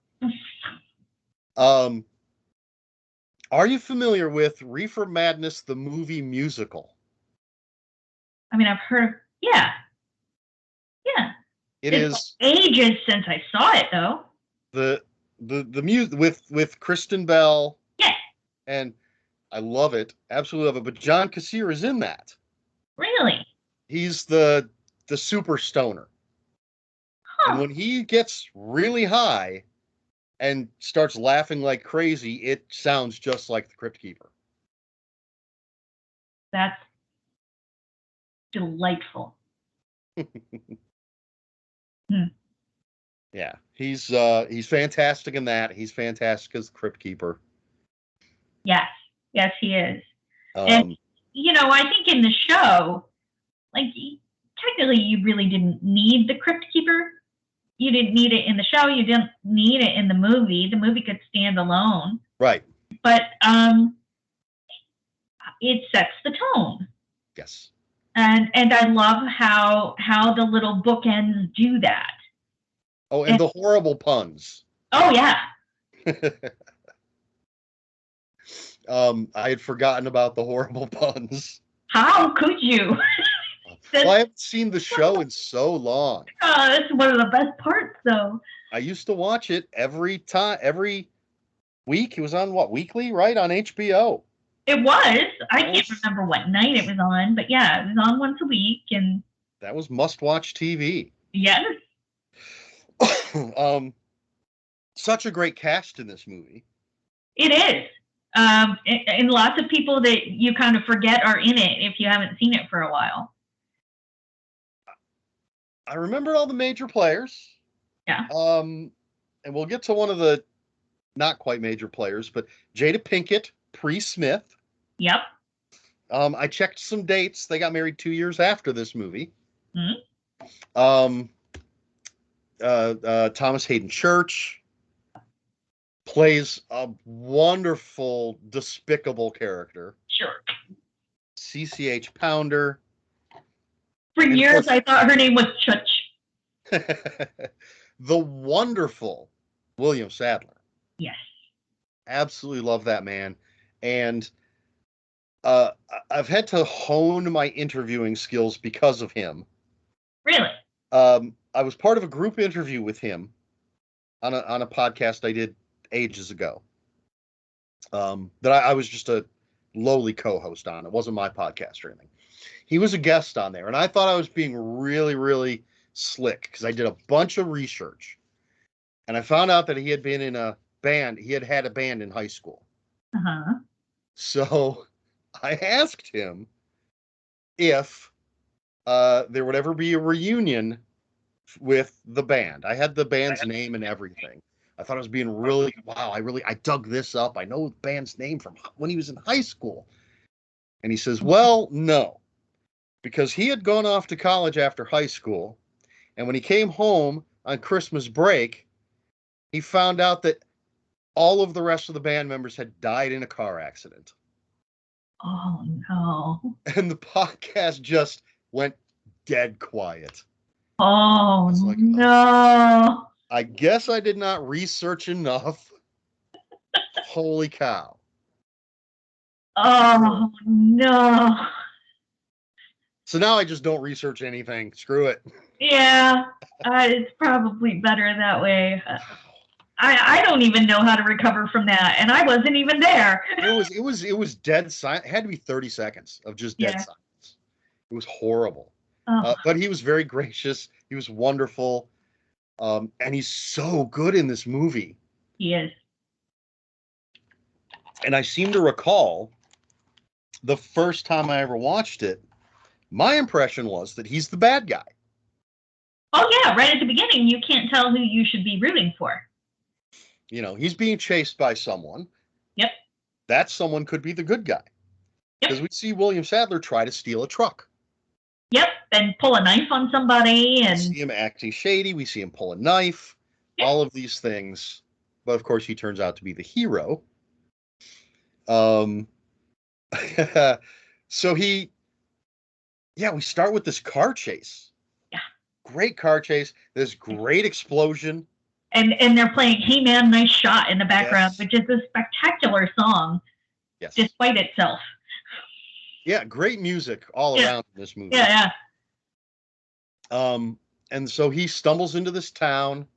Speaker 1: Are you familiar with Reefer Madness, the movie musical?
Speaker 2: I mean, I've heard. Yeah. It's ages since I saw it, though.
Speaker 1: The music with Kristen Bell.
Speaker 2: Yeah.
Speaker 1: And I love it, absolutely love it. But John Kassir is in that.
Speaker 2: Really?
Speaker 1: He's the super stoner. Huh. And when he gets really high and starts laughing like crazy, it sounds just like the Crypt Keeper.
Speaker 2: That's delightful.
Speaker 1: Yeah, he's fantastic in that. He's fantastic as the Crypt Keeper.
Speaker 2: Yes, he is. And I think in the show, like, technically, you really didn't need the Crypt Keeper. You didn't need it in the show. You didn't need it in the movie. The movie could stand alone.
Speaker 1: Right.
Speaker 2: But it sets the tone.
Speaker 1: Yes.
Speaker 2: And I love how the little bookends do that.
Speaker 1: Oh, and the horrible puns.
Speaker 2: Oh, yeah.
Speaker 1: I had forgotten about the horrible puns.
Speaker 2: How could you?
Speaker 1: Well, I haven't seen the show in so long.
Speaker 2: Oh, that's one of the best parts, though.
Speaker 1: I used to watch it every week. It was on weekly, right? On HBO.
Speaker 2: It was. I can't remember what night it was on, but yeah, it was on once a week, and
Speaker 1: that was must-watch TV.
Speaker 2: Yes.
Speaker 1: Such a great cast in this movie.
Speaker 2: It is. And lots of people that you kind of forget are in it if you haven't seen it for a while.
Speaker 1: I remember all the major players.
Speaker 2: Yeah.
Speaker 1: And we'll get to one of the not quite major players, but Jada Pinkett, Pre Smith.
Speaker 2: Yep.
Speaker 1: I checked some dates. They got married 2 years after this movie.
Speaker 2: Mm-hmm.
Speaker 1: Thomas Hayden Church plays a wonderful, despicable character.
Speaker 2: Sure.
Speaker 1: CCH Pounder.
Speaker 2: For years, I thought her name was Chutch.
Speaker 1: The wonderful William Sadler.
Speaker 2: Yes.
Speaker 1: Absolutely love that man. And I've had to hone my interviewing skills because of him.
Speaker 2: Really?
Speaker 1: I was part of a group interview with him on a podcast I did ages ago. That I was just a lowly co-host on. It wasn't my podcast or anything. He was a guest on there, and I thought I was being really, really slick because I did a bunch of research, and I found out that he had been in a band. He had a band in high school.
Speaker 2: Uh-huh.
Speaker 1: So I asked him if there would ever be a reunion with the band. I had the band's name and everything. I thought I was being really, wow, I dug this up. I know the band's name from when he was in high school. And he says, well, no, because he had gone off to college after high school. And when he came home on Christmas break, he found out that all of the rest of the band members had died in a car accident.
Speaker 2: Oh, no.
Speaker 1: And the podcast just went dead quiet.
Speaker 2: Oh, like, no.
Speaker 1: I guess I did not research enough. Holy cow.
Speaker 2: Oh, no.
Speaker 1: So now I just don't research anything. Screw it.
Speaker 2: Yeah, it's probably better that way. I don't even know how to recover from that, and I wasn't even there.
Speaker 1: It was dead silent. It had to be 30 seconds of just dead silence. It was horrible.
Speaker 2: Oh,
Speaker 1: But he was very gracious. He was wonderful. And he's so good in this movie.
Speaker 2: he is.
Speaker 1: And I seem to recall the first time I ever watched it, my impression was that he's the bad guy.
Speaker 2: Oh, yeah. Right at the beginning, you can't tell who you should be rooting for.
Speaker 1: You know, he's being chased by someone.
Speaker 2: Yep.
Speaker 1: That someone could be the good guy. Because we see William Sadler try to steal a truck.
Speaker 2: Yep, and pull a knife on somebody. And
Speaker 1: we see him acting shady. We see him pull a knife.
Speaker 2: Yep.
Speaker 1: All of these things. But, of course, he turns out to be the hero. So we start with this car chase.
Speaker 2: Yeah.
Speaker 1: Great car chase. This great explosion.
Speaker 2: And they're playing Hey Man, Nice Shot in the background,
Speaker 1: Yes.
Speaker 2: which is a spectacular song,
Speaker 1: Yes.
Speaker 2: despite itself.
Speaker 1: Yeah, great music all around in this movie.
Speaker 2: Yeah.
Speaker 1: And so he stumbles into this town,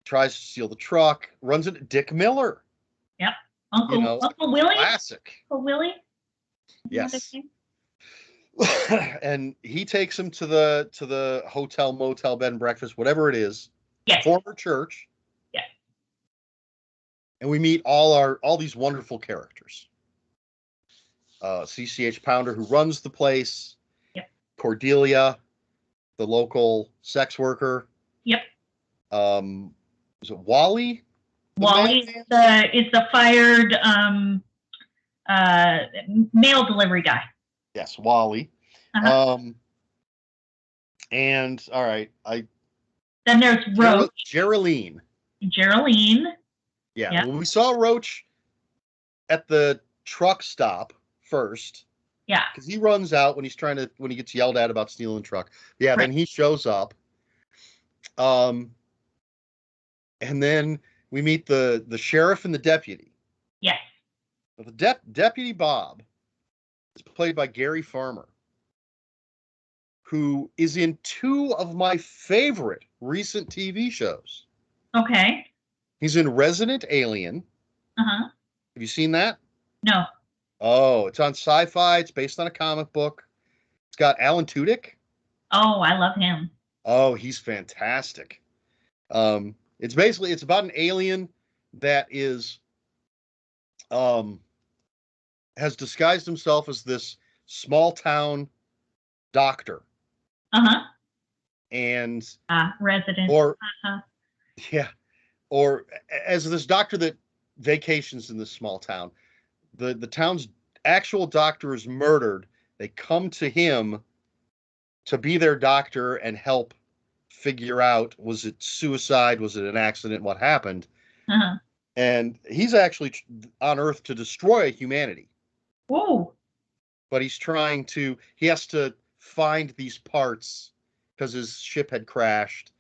Speaker 1: tries to steal the truck, runs into Dick Miller.
Speaker 2: Yep. Uncle Willie?
Speaker 1: Classic.
Speaker 2: Uncle Willie?
Speaker 1: Yes. And he takes him to the hotel, motel, bed and breakfast, whatever it is.
Speaker 2: Yes.
Speaker 1: Former church.
Speaker 2: Yes.
Speaker 1: And we meet all these wonderful characters. CCH Pounder, who runs the place.
Speaker 2: Yep.
Speaker 1: Cordelia, the local sex worker.
Speaker 2: Yep.
Speaker 1: Is it Wally?
Speaker 2: Wally is the fired mail delivery guy.
Speaker 1: Yes, Wally.
Speaker 2: Uh-huh.
Speaker 1: And all right,
Speaker 2: then there's Roach.
Speaker 1: Geraldine. Yeah.
Speaker 2: Yep.
Speaker 1: When we saw Roach at the truck stop first.
Speaker 2: Yeah.
Speaker 1: Because he runs out when he gets yelled at about stealing the truck. Yeah, right. Then he shows up. And then we meet the sheriff and the deputy.
Speaker 2: Yes.
Speaker 1: The Deputy Bob is played by Gary Farmer, who is in 2 of my favorite recent TV shows.
Speaker 2: Okay.
Speaker 1: He's in Resident Alien.
Speaker 2: Uh-huh.
Speaker 1: Have you seen that?
Speaker 2: No.
Speaker 1: Oh, it's on Sci-Fi. It's based on a comic book. It's got Alan Tudyk.
Speaker 2: Oh, I love him.
Speaker 1: Oh, he's fantastic. It's about an alien that is has disguised himself as this small town doctor.
Speaker 2: Uh-huh.
Speaker 1: And
Speaker 2: resident.
Speaker 1: Or
Speaker 2: uh-huh.
Speaker 1: Yeah. Or as this doctor that vacations in this small town. The town's actual doctor is murdered. They come to him to be their doctor and help figure out, was it suicide? Was it an accident? What happened?
Speaker 2: Uh-huh.
Speaker 1: And he's actually on Earth to destroy humanity.
Speaker 2: Whoa.
Speaker 1: But he has to find these parts because his ship had crashed.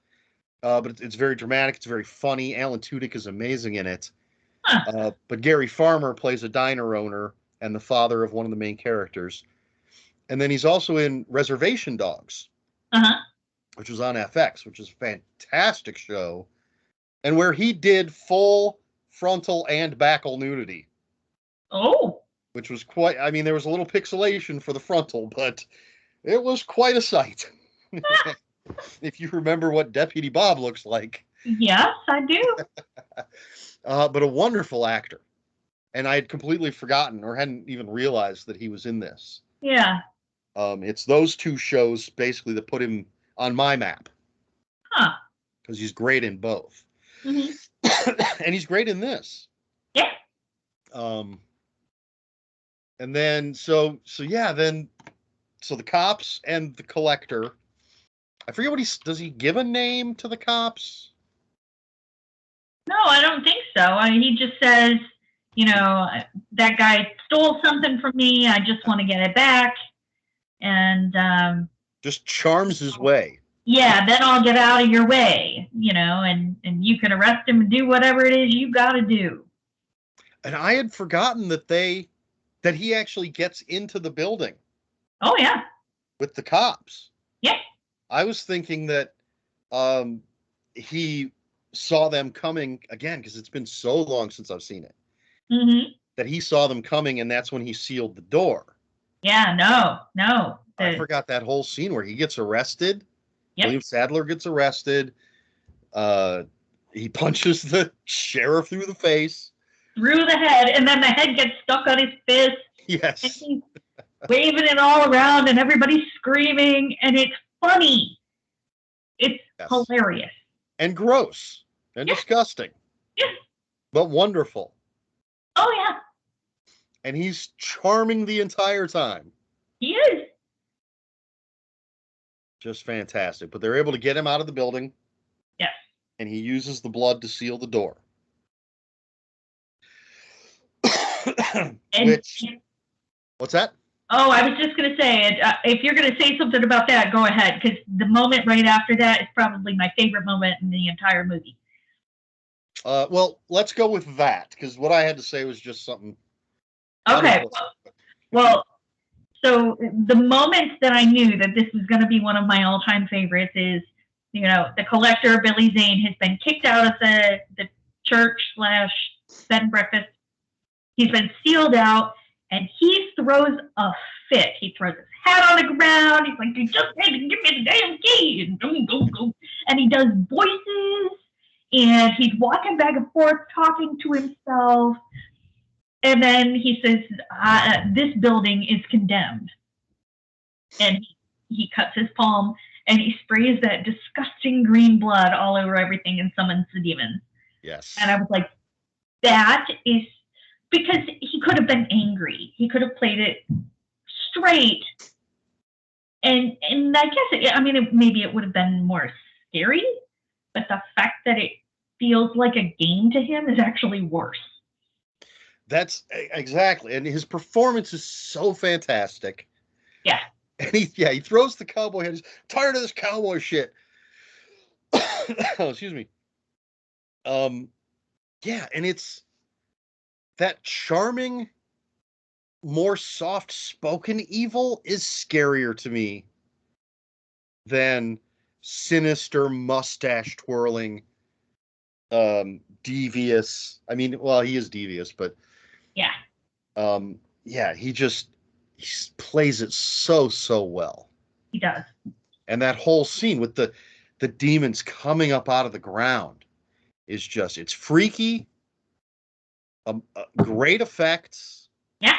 Speaker 1: But it's very dramatic. It's very funny. Alan Tudyk is amazing in it.
Speaker 2: Huh.
Speaker 1: But Gary Farmer plays a diner owner and the father of one of the main characters. And then he's also in Reservation Dogs,
Speaker 2: uh-huh.
Speaker 1: which was on FX, which is a fantastic show, and where he did full frontal and backal nudity.
Speaker 2: Oh.
Speaker 1: Which was there was a little pixelation for the frontal, but it was quite a sight. If you remember what Deputy Bob looks like.
Speaker 2: Yes, I do.
Speaker 1: But a wonderful actor. And I had completely forgotten or hadn't even realized that he was in this.
Speaker 2: Yeah.
Speaker 1: It's those 2 shows basically that put him on my map.
Speaker 2: Huh.
Speaker 1: Because he's great in both.
Speaker 2: Mm-hmm.
Speaker 1: And he's great in this.
Speaker 2: Yeah.
Speaker 1: And then, so the cops and the collector, I forget does he give a name to the cops?
Speaker 2: No, I don't think so. He just says, that guy stole something from me. I just want to get it back. And
Speaker 1: just charms his way.
Speaker 2: Yeah, then I'll get out of your way, and you can arrest him and do whatever it is you got to do.
Speaker 1: And I had forgotten that he actually gets into the building.
Speaker 2: Oh, yeah.
Speaker 1: With the cops.
Speaker 2: Yeah.
Speaker 1: I was thinking that he saw them coming again, because it's been so long since I've seen it.
Speaker 2: Mm-hmm.
Speaker 1: That he saw them coming, and that's when he sealed the door.
Speaker 2: Yeah, no.
Speaker 1: I forgot that whole scene where he gets arrested.
Speaker 2: Yep.
Speaker 1: William Sadler gets arrested. He punches the sheriff through the face.
Speaker 2: Through the head, and then the head gets stuck on his fist.
Speaker 1: Yes.
Speaker 2: And he's waving it all around, and everybody's screaming, and it's funny. It's hilarious.
Speaker 1: And gross. And disgusting.
Speaker 2: Yes.
Speaker 1: But wonderful.
Speaker 2: Oh, yeah.
Speaker 1: And he's charming the entire time.
Speaker 2: He is.
Speaker 1: Just fantastic. But they're able to get him out of the building.
Speaker 2: Yes.
Speaker 1: And he uses the blood to seal the door. What's that?
Speaker 2: Oh, I was just going to say, if you're going to say something about that, go ahead, because the moment right after that is probably my favorite moment in the entire movie.
Speaker 1: Well, let's go with that, because what I had to say was just something.
Speaker 2: Okay. Well, so the moment that I knew that this was going to be one of my all-time favorites is, the collector, Billy Zane, has been kicked out of the church / bed and breakfast. He's been sealed out. And he throws a fit. He throws his hat on the ground. He's like, "You just had to give me the damn key." And go. And he does voices. And he's walking back and forth, talking to himself. And then he says, "This building is condemned." And he cuts his palm. And he sprays that disgusting green blood all over everything and summons the demons.
Speaker 1: Yes.
Speaker 2: And I was like, that is... Because he could have been angry. He could have played it straight. And I guess, maybe it would have been more scary. But the fact that it feels like a game to him is actually worse.
Speaker 1: That's exactly. And his performance is so fantastic.
Speaker 2: Yeah.
Speaker 1: And he throws the cowboy head. He's tired of this cowboy shit. Oh, excuse me. Yeah, and it's that charming, more soft-spoken evil is scarier to me than sinister, mustache-twirling, devious. He is devious, but
Speaker 2: yeah,
Speaker 1: he plays it so well.
Speaker 2: He does.
Speaker 1: And that whole scene with the demons coming up out of the ground is just, it's freaky. Great effects.
Speaker 2: Yeah.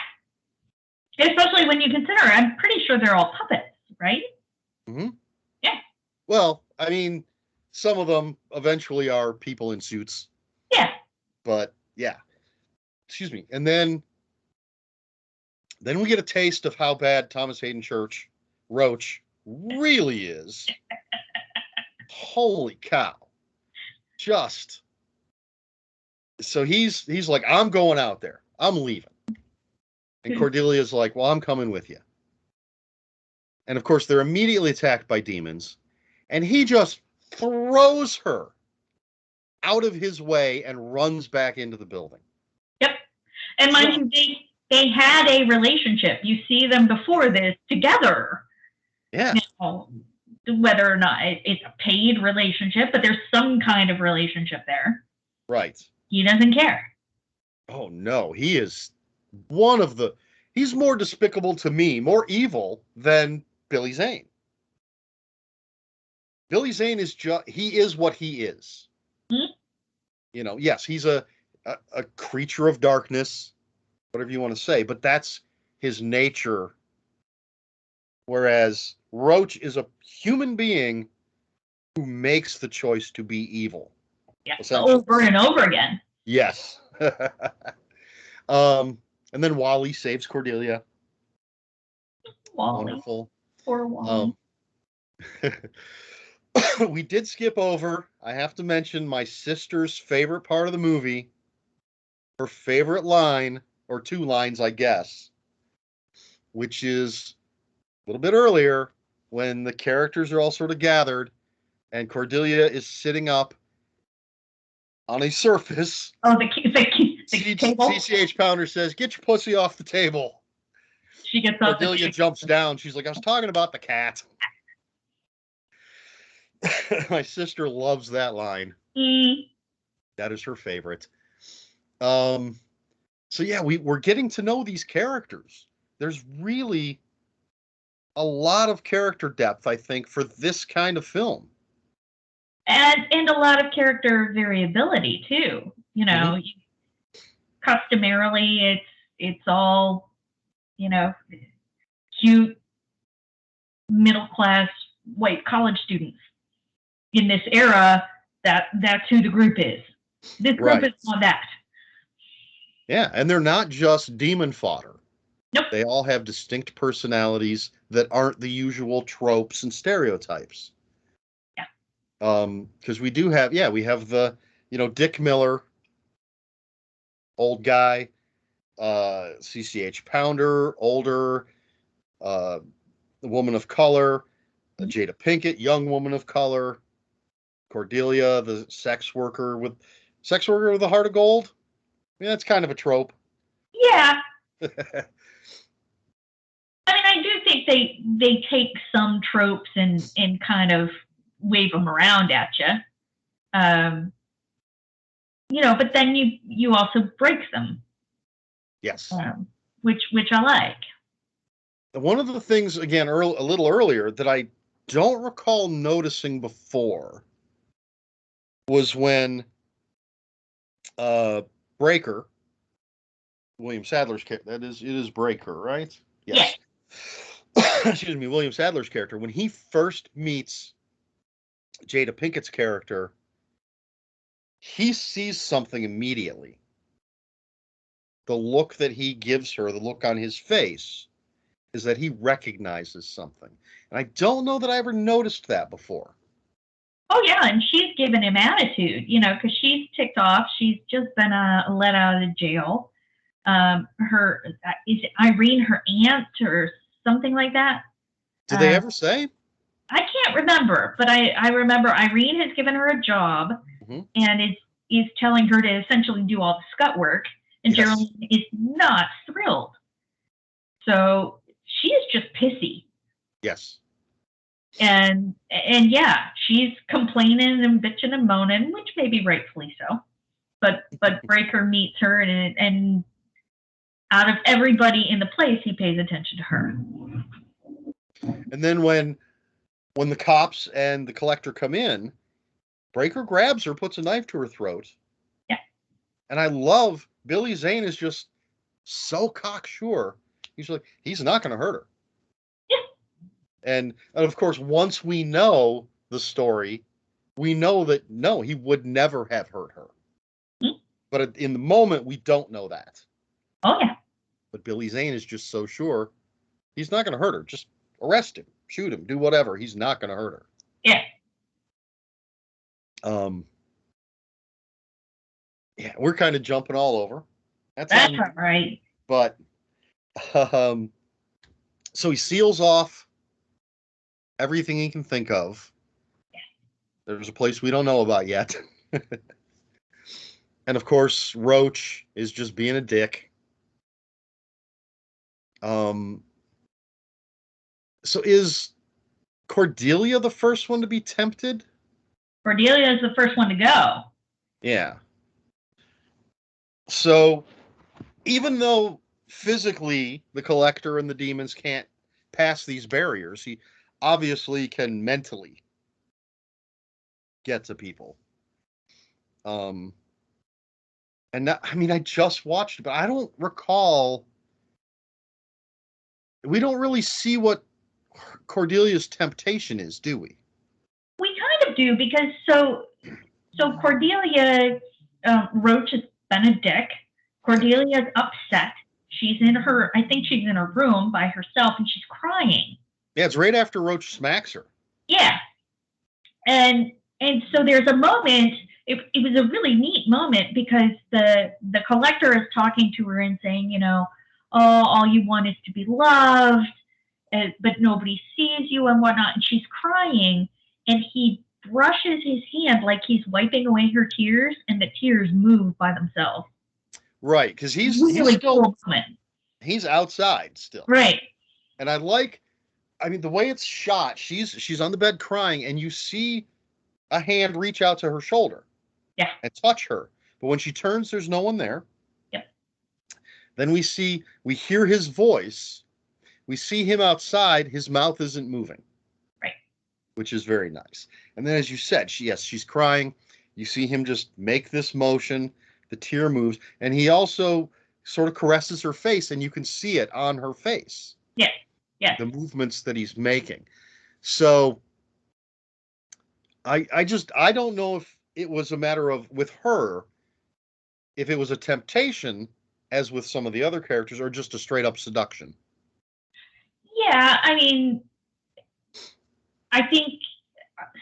Speaker 2: Especially when you consider, I'm pretty sure they're all puppets, right?
Speaker 1: Mm-hmm.
Speaker 2: Yeah.
Speaker 1: Well, some of them eventually are people in suits.
Speaker 2: Yeah.
Speaker 1: But, yeah. Excuse me. And then we get a taste of how bad Thomas Hayden Roach really is. Holy cow. So he's like, "I'm going out there. I'm leaving." And Cordelia's like, "Well, I'm coming with you." And of course, they're immediately attacked by demons. And he just throws her out of his way and runs back into the building.
Speaker 2: Yep. And mind you, they had a relationship. You see them before this together.
Speaker 1: Yeah.
Speaker 2: Whether or not it's a paid relationship, but there's some kind of relationship there.
Speaker 1: Right.
Speaker 2: He doesn't care.
Speaker 1: Oh, no. He is he's more despicable to me, more evil than Billy Zane. Billy Zane he is what he is. Mm-hmm. Yes, he's a creature of darkness, whatever you want to say, but that's his nature. Whereas Roach is a human being who makes the choice to be evil.
Speaker 2: Yeah, over and over again.
Speaker 1: Yes. And then Wally saves Cordelia.
Speaker 2: Wally.
Speaker 1: Wonderful.
Speaker 2: Poor Wally.
Speaker 1: We did skip over, I have to mention, my sister's favorite part of the movie. Her favorite line, or two lines, I guess, which is a little bit earlier when the characters are all sort of gathered and Cordelia is sitting up on a surface.
Speaker 2: Oh, the table?
Speaker 1: CCH Pounder says, "Get your pussy off the table."
Speaker 2: She gets up.
Speaker 1: Cordelia jumps down. She's like, "I was talking about the cat." My sister loves that line. That is her favorite. So yeah, we're getting to know these characters. There's really a lot of character depth, I think, for this kind of film.
Speaker 2: And a lot of character variability too. You know, customarily it's all, you know, cute middle class white college students. In this era, that's who the group is. This group is on that.
Speaker 1: Yeah, and they're not just demon fodder.
Speaker 2: Nope.
Speaker 1: They all have distinct personalities that aren't the usual tropes and stereotypes.
Speaker 2: Yeah.
Speaker 1: Because we do have, we have the, Dick Miller, old guy, CCH Pounder, older, the woman of color, Jada Pinkett, young woman of color, Cordelia, the sex worker with a heart of gold. I mean, that's kind of a trope.
Speaker 2: Yeah. I mean, I do think they take some tropes and kind of wave them around at you. But then you also break them.
Speaker 1: Yes.
Speaker 2: Which I like.
Speaker 1: One of the things, again, a little earlier, that I don't recall noticing before was when Breaker, William Sadler's character, it is Breaker, right?
Speaker 2: Yes.
Speaker 1: Excuse me, William Sadler's character, when he first meets Jada Pinkett's character, he sees something immediately. The look that he gives her, the look on his face, is that he recognizes something. And I don't know that I ever noticed that before.
Speaker 2: Oh, yeah, and she's given him attitude, because she's ticked off. She's just been let out of jail. Is it Irene her aunt or something like that?
Speaker 1: Did they ever say?
Speaker 2: I can't remember, but I remember Irene has given her a job and is telling her to essentially do all the scut work, and Geraldine is not thrilled. So she is just pissy.
Speaker 1: Yes.
Speaker 2: And yeah, she's complaining and bitching and moaning, which may be rightfully so. But Breaker meets her, and out of everybody in the place, he pays attention to her.
Speaker 1: And then when the cops and the collector come in, Breaker grabs her, puts a knife to her throat.
Speaker 2: Yeah.
Speaker 1: And I love Billy Zane is just so cocksure. He's like, he's not going to hurt her.
Speaker 2: Yeah.
Speaker 1: And of course, once we know the story, we know that no, he would never have hurt her.
Speaker 2: Mm-hmm.
Speaker 1: But in the moment, we don't know that.
Speaker 2: Oh, yeah.
Speaker 1: But Billy Zane is just so sure he's not going to hurt her. Just arrest him, shoot him, do whatever. He's not going to hurt her.
Speaker 2: Yeah.
Speaker 1: Yeah, we're kind of jumping all over.
Speaker 2: That's right.
Speaker 1: But so he seals off everything he can think of.
Speaker 2: Yeah.
Speaker 1: There's a place we don't know about yet. And of course, Roach is just being a dick. So is Cordelia the first one to be tempted?
Speaker 2: Cordelia is the first one to go.
Speaker 1: Yeah. So even though physically the collector and the demons can't pass these barriers, he obviously can mentally get to people. And now, I mean, I just watched it, but I don't recall. We don't really see what Cordelia's temptation is, do we?
Speaker 2: We kind of do, because so Cordelia, Roach has been a dick. Cordelia's upset. I think she's in her room by herself, and she's crying.
Speaker 1: Yeah, it's right after Roach smacks her.
Speaker 2: Yeah. And so there's a moment, it was a really neat moment, because the collector is talking to her and saying, all you want is to be loved, but nobody sees you and whatnot. And she's crying, and he brushes his hand like he's wiping away her tears, and the tears move by themselves.
Speaker 1: Right, because he's
Speaker 2: still,
Speaker 1: he's outside still.
Speaker 2: Right.
Speaker 1: And I mean, the way it's shot, she's on the bed crying, and you see a hand reach out to her shoulder.
Speaker 2: Yeah.
Speaker 1: And touch her. But when she turns, there's no one there.
Speaker 2: Yep.
Speaker 1: Then we hear his voice, We see him outside. His mouth isn't moving.
Speaker 2: Right.
Speaker 1: Which is very nice. And then, as you said, she's crying. You see him just make this motion. The tear moves. And he also sort of caresses her face, and you can see it on her face.
Speaker 2: Yes. Yes.
Speaker 1: The movements that he's making. So I don't know if it was a matter of, with her, if it was a temptation, as with some of the other characters, or just a straight up seduction.
Speaker 2: Yeah, I mean, I think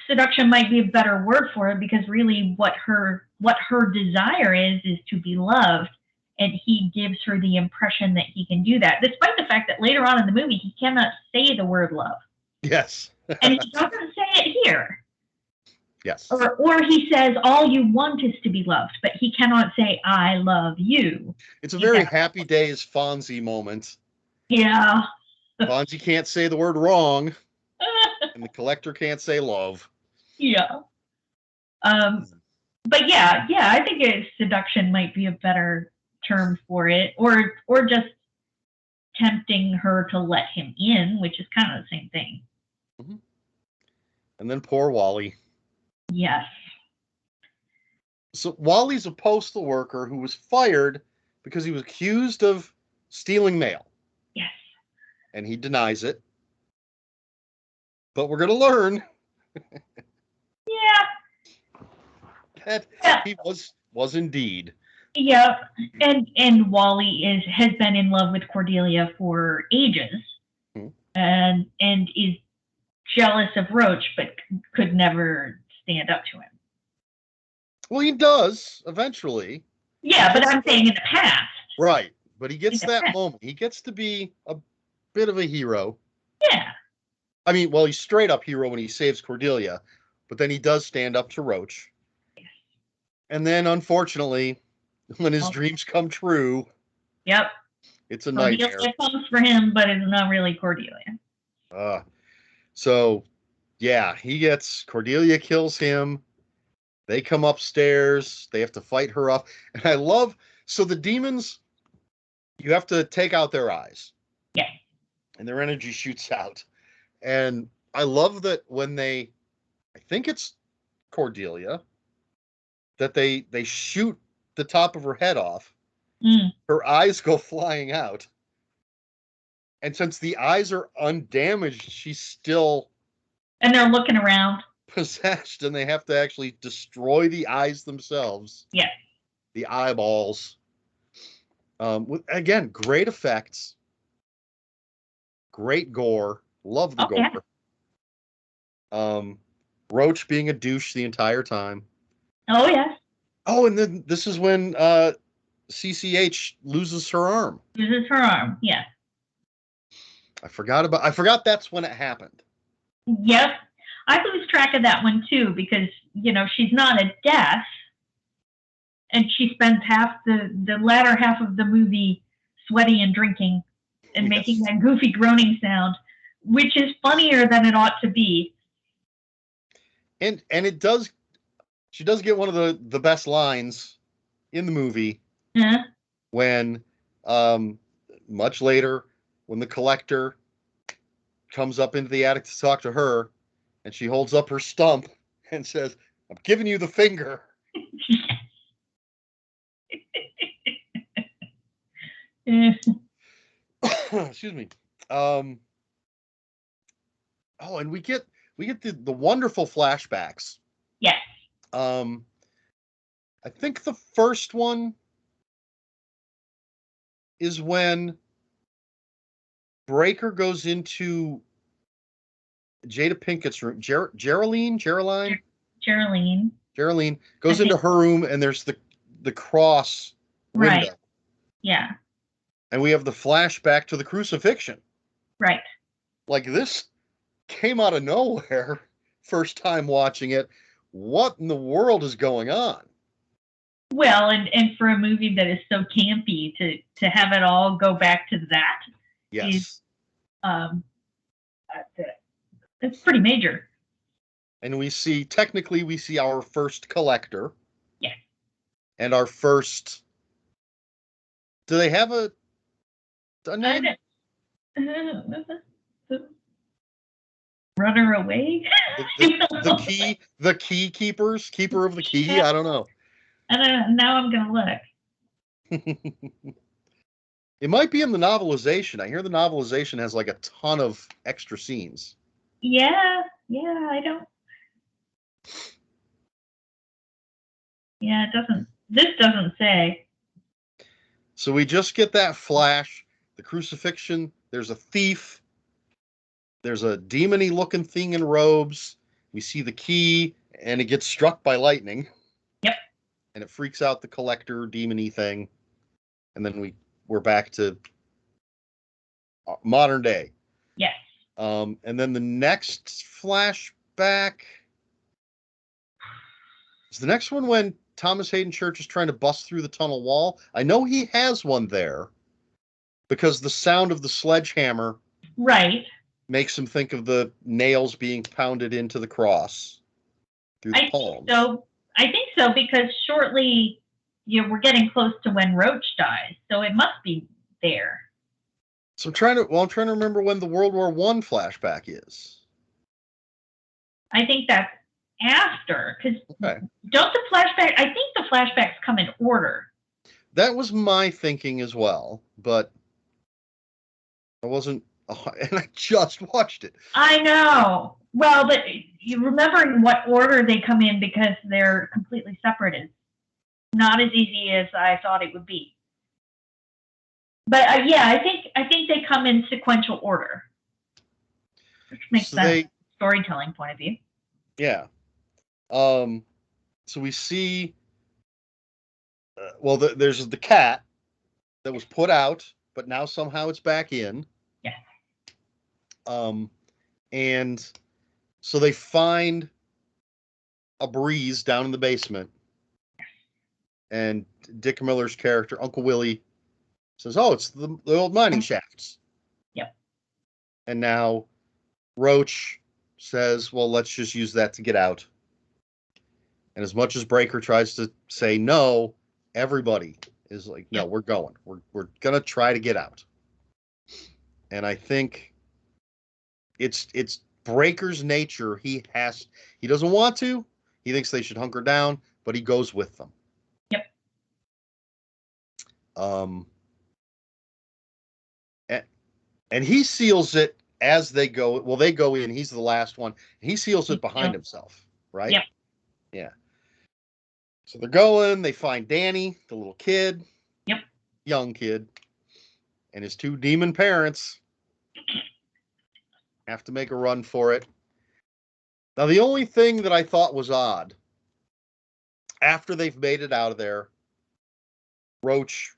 Speaker 2: seduction might be a better word for it, because really what her desire is to be loved, and he gives her the impression that he can do that, despite the fact that later on in the movie he cannot say the word love.
Speaker 1: Yes.
Speaker 2: And he doesn't say it here.
Speaker 1: Yes.
Speaker 2: Or he says, all you want is to be loved, but he cannot say, I love you.
Speaker 1: It's a very Happy Days Fonzie moment.
Speaker 2: Yeah.
Speaker 1: Fonzie can't say the word wrong, and the collector can't say love.
Speaker 2: Yeah. But yeah, I think seduction might be a better term for it, or just tempting her to let him in, which is kind of the same thing.
Speaker 1: Mm-hmm. And then poor Wally.
Speaker 2: Yes.
Speaker 1: So Wally's a postal worker who was fired because he was accused of stealing mail.
Speaker 2: Yes.
Speaker 1: And he denies it. But we're going to learn that he was indeed.
Speaker 2: Yeah, and Wally has been in love with Cordelia for ages, and is jealous of Roach, but could never stand up to him.
Speaker 1: Well, he does eventually.
Speaker 2: Yeah, but I'm saying in the past.
Speaker 1: Right, but he gets that moment. He gets to be a bit of a hero.
Speaker 2: Yeah.
Speaker 1: I mean, well, he's straight up hero when he saves Cordelia, but then he does stand up to Roach.
Speaker 2: Yes.
Speaker 1: And then, unfortunately, when his dreams come true,
Speaker 2: yep,
Speaker 1: it's a nightmare.
Speaker 2: Cordelia comes for him, but it's not really Cordelia.
Speaker 1: So, yeah, Cordelia kills him. They come upstairs. They have to fight her off. And I love, so the demons, you have to take out their eyes.
Speaker 2: Yeah.
Speaker 1: And their energy shoots out. And I love that when I think it's Cordelia, that they shoot the top of her head off. Her eyes go flying out. And since the eyes are undamaged, she's still...
Speaker 2: And they're looking around.
Speaker 1: Possessed, and they have to actually destroy the eyes themselves.
Speaker 2: Yes.
Speaker 1: The eyeballs. Again, great effects. Great gore. Love the gore. Yeah. Roach being a douche the entire time.
Speaker 2: Oh, yes.
Speaker 1: Oh, and then this is when CCH loses her arm.
Speaker 2: Loses her arm, yes.
Speaker 1: I forgot that's when it happened.
Speaker 2: Yep. I lose track of that one too, because, she's not a death, and she spends the latter half of the movie sweaty and drinking and making that goofy groaning sound, which is funnier than it ought to be.
Speaker 1: And she does get one of the best lines in the movie when, much later, when the collector comes up into the attic to talk to her, and she holds up her stump and says, "I'm giving you the finger." Excuse me. And we get the wonderful flashbacks.
Speaker 2: Yes.
Speaker 1: I think the first one is when Breaker goes into Jada Pinkett's room. Geraldine goes into her room, and there's the cross window.
Speaker 2: Right. Yeah.
Speaker 1: And we have the flashback to the crucifixion.
Speaker 2: Right.
Speaker 1: Like, this came out of nowhere. First time watching it. What in the world is going on? Well,
Speaker 2: and for a movie that is so campy, to have it all go back to that.
Speaker 1: Yes.
Speaker 2: Is, it's pretty major.
Speaker 1: And we see our first collector.
Speaker 2: Yes.
Speaker 1: And our first... Do they have a name?
Speaker 2: Runner away?
Speaker 1: The key keepers, keeper of the key. I don't know.
Speaker 2: Now I'm gonna look.
Speaker 1: It might be in the novelization. I hear the novelization has like a ton of extra scenes.
Speaker 2: Yeah, I don't. Yeah, it doesn't. This doesn't say.
Speaker 1: So we just get that flash, the crucifixion. There's a thief. There's a demony looking thing in robes. We see the key, and it gets struck by lightning.
Speaker 2: Yep.
Speaker 1: And it freaks out the collector demony thing. And then we're back to modern day.
Speaker 2: Yes.
Speaker 1: And then the next flashback is the next one when Thomas Hayden Church is trying to bust through the tunnel wall. I know he has one there because the sound of the sledgehammer makes him think of the nails being pounded into the cross through the palms.
Speaker 2: I think so because shortly we're getting close to when Roach dies, so it must be there.
Speaker 1: So I'm trying to remember when the World War I flashback is.
Speaker 2: I think that's after, because don't the flashback? I think the flashbacks come in order.
Speaker 1: That was my thinking as well, but I wasn't, and I just watched it.
Speaker 2: I know. Well, but you remember in what order they come in because they're completely separate is not as easy as I thought it would be. But I think they come in sequential order, which makes sense storytelling point of view.
Speaker 1: Yeah. So we see. There's the cat that was put out, but now somehow it's back in.
Speaker 2: Yes.
Speaker 1: And so they find a breeze down in the basement, and Dick Miller's character, Uncle Willie, says, "Oh, it's the old mining shafts."
Speaker 2: Yep.
Speaker 1: And now Roach says, "Well, let's just use that to get out." And as much as Breaker tries to say no, everybody is like, "No, we're going. We're gonna try to get out." And I think it's Breaker's nature. He doesn't want to. He thinks they should hunker down, but he goes with them.
Speaker 2: Yep.
Speaker 1: And he seals it as they go. Well, they go in. He's the last one. He seals it behind himself, right?
Speaker 2: Yep.
Speaker 1: Yeah. So they're going. They find Danny, the little kid.
Speaker 2: Yep.
Speaker 1: Young kid. And his two demon parents have to make a run for it. Now, the only thing that I thought was odd, after they've made it out of there, Roach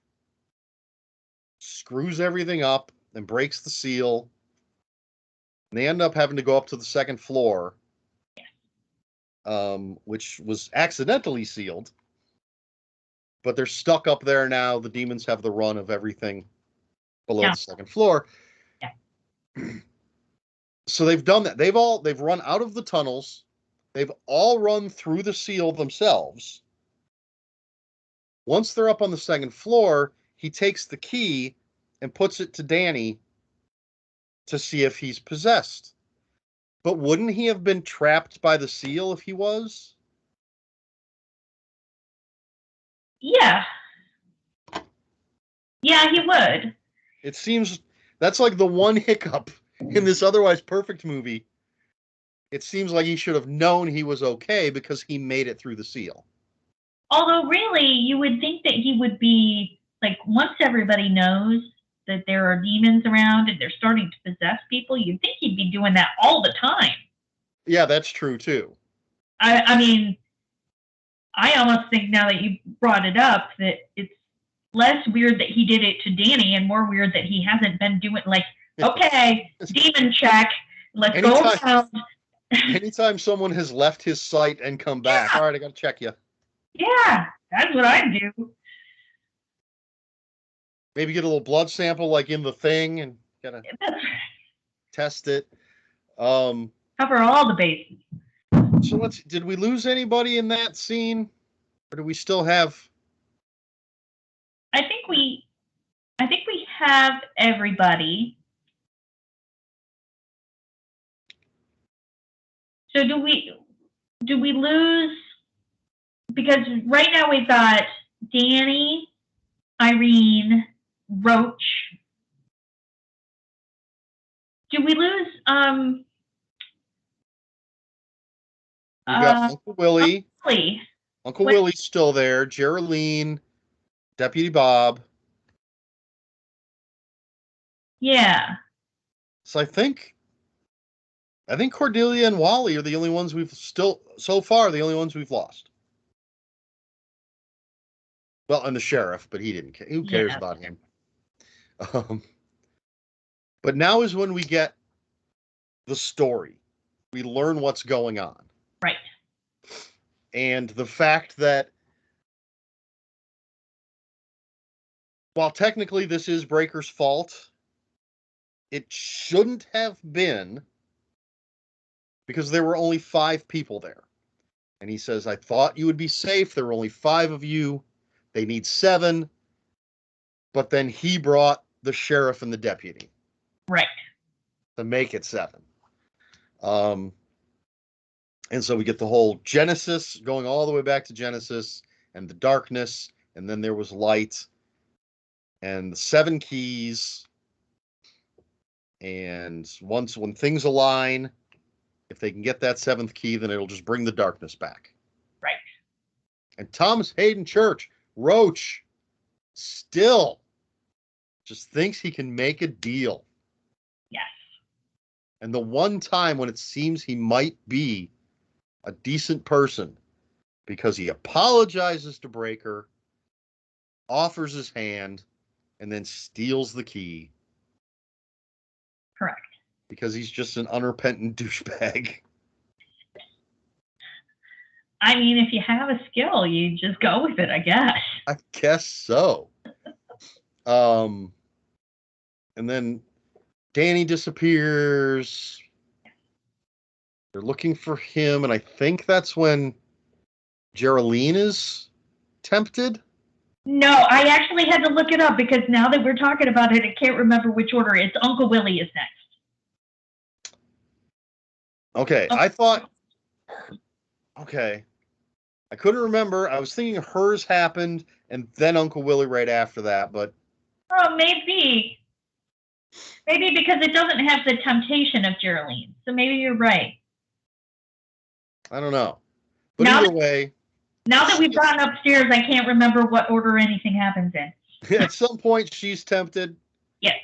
Speaker 1: screws everything up and breaks the seal. And they end up having to go up to the second floor, which was accidentally sealed. But they're stuck up there now. The demons have the run of everything below the second floor.
Speaker 2: Yeah.
Speaker 1: So they've done that. They've run out of the tunnels. They've all run through the seal themselves. Once they're up on the second floor, he takes the key and puts it to Danny to see if he's possessed. But wouldn't he have been trapped by the seal if he was?
Speaker 2: Yeah. Yeah, he would.
Speaker 1: It seems that's like the one hiccup in this otherwise perfect movie. It seems like he should have known he was okay because he made it through the seal.
Speaker 2: Although really, you would think that he would be, like, once everybody knows that there are demons around and they're starting to possess people, you'd think he'd be doing that all the time.
Speaker 1: Yeah, that's true, too.
Speaker 2: I mean, I almost think now that you brought it up that it's less weird that he did it to Danny and more weird that he hasn't been doing, like, okay, demon check, let's go around.
Speaker 1: Anytime someone has left his sight and come back, all right, I got to check you.
Speaker 2: Yeah, that's what I do.
Speaker 1: Maybe get a little blood sample like in the thing and gotta test it.
Speaker 2: Cover all the bases.
Speaker 1: So did we lose anybody in that scene? Or do we still have...
Speaker 2: I think we have everybody. So do we lose, because right now we've got Danny, Irene, Roach. Do we lose
Speaker 1: We got Uncle Willie.
Speaker 2: Willie.
Speaker 1: Uncle Willie's still there. Geraldine, Deputy Bob.
Speaker 2: Yeah.
Speaker 1: So I think Cordelia and Wally are the only ones we've so far the only ones we've lost. Well, and the sheriff, but he didn't care. Who cares about him? But now is when we get the story. We learn what's going on.
Speaker 2: Right.
Speaker 1: And the fact that while technically this is Breaker's fault, it shouldn't have been, because there were only 5 people there. And he says, I thought you would be safe. There were only 5 of you. They need 7. But then he brought the sheriff and the deputy.
Speaker 2: Right.
Speaker 1: To make it 7. And so we get the whole Genesis, going all the way back to Genesis, and the darkness, and then there was light, and the 7 keys. And when things align, if they can get that 7th key, then it'll just bring the darkness back.
Speaker 2: Right.
Speaker 1: And Thomas Hayden Church, Roach, still just thinks he can make a deal.
Speaker 2: Yes.
Speaker 1: And the one time when it seems he might be a decent person, because he apologizes to Breaker, offers his hand, and then steals the key.
Speaker 2: Correct.
Speaker 1: Because he's just an unrepentant douchebag.
Speaker 2: I mean, if you have a skill, you just go with it, I guess.
Speaker 1: I guess so. And then Danny disappears. They're looking for him, and I think that's when Geraldine is tempted.
Speaker 2: No, I actually had to look it up, because now that we're talking about it, I can't remember which order. It's Uncle Willie is next.
Speaker 1: Okay, I thought... Okay. I couldn't remember. I was thinking hers happened, and then Uncle Willie right after that, but...
Speaker 2: Oh, maybe. Maybe because it doesn't have the temptation of Geraldine. So maybe you're right.
Speaker 1: I don't know. But either way...
Speaker 2: Now that we've gone upstairs, I can't remember what order anything happens in.
Speaker 1: At some point, she's tempted.
Speaker 2: Yes.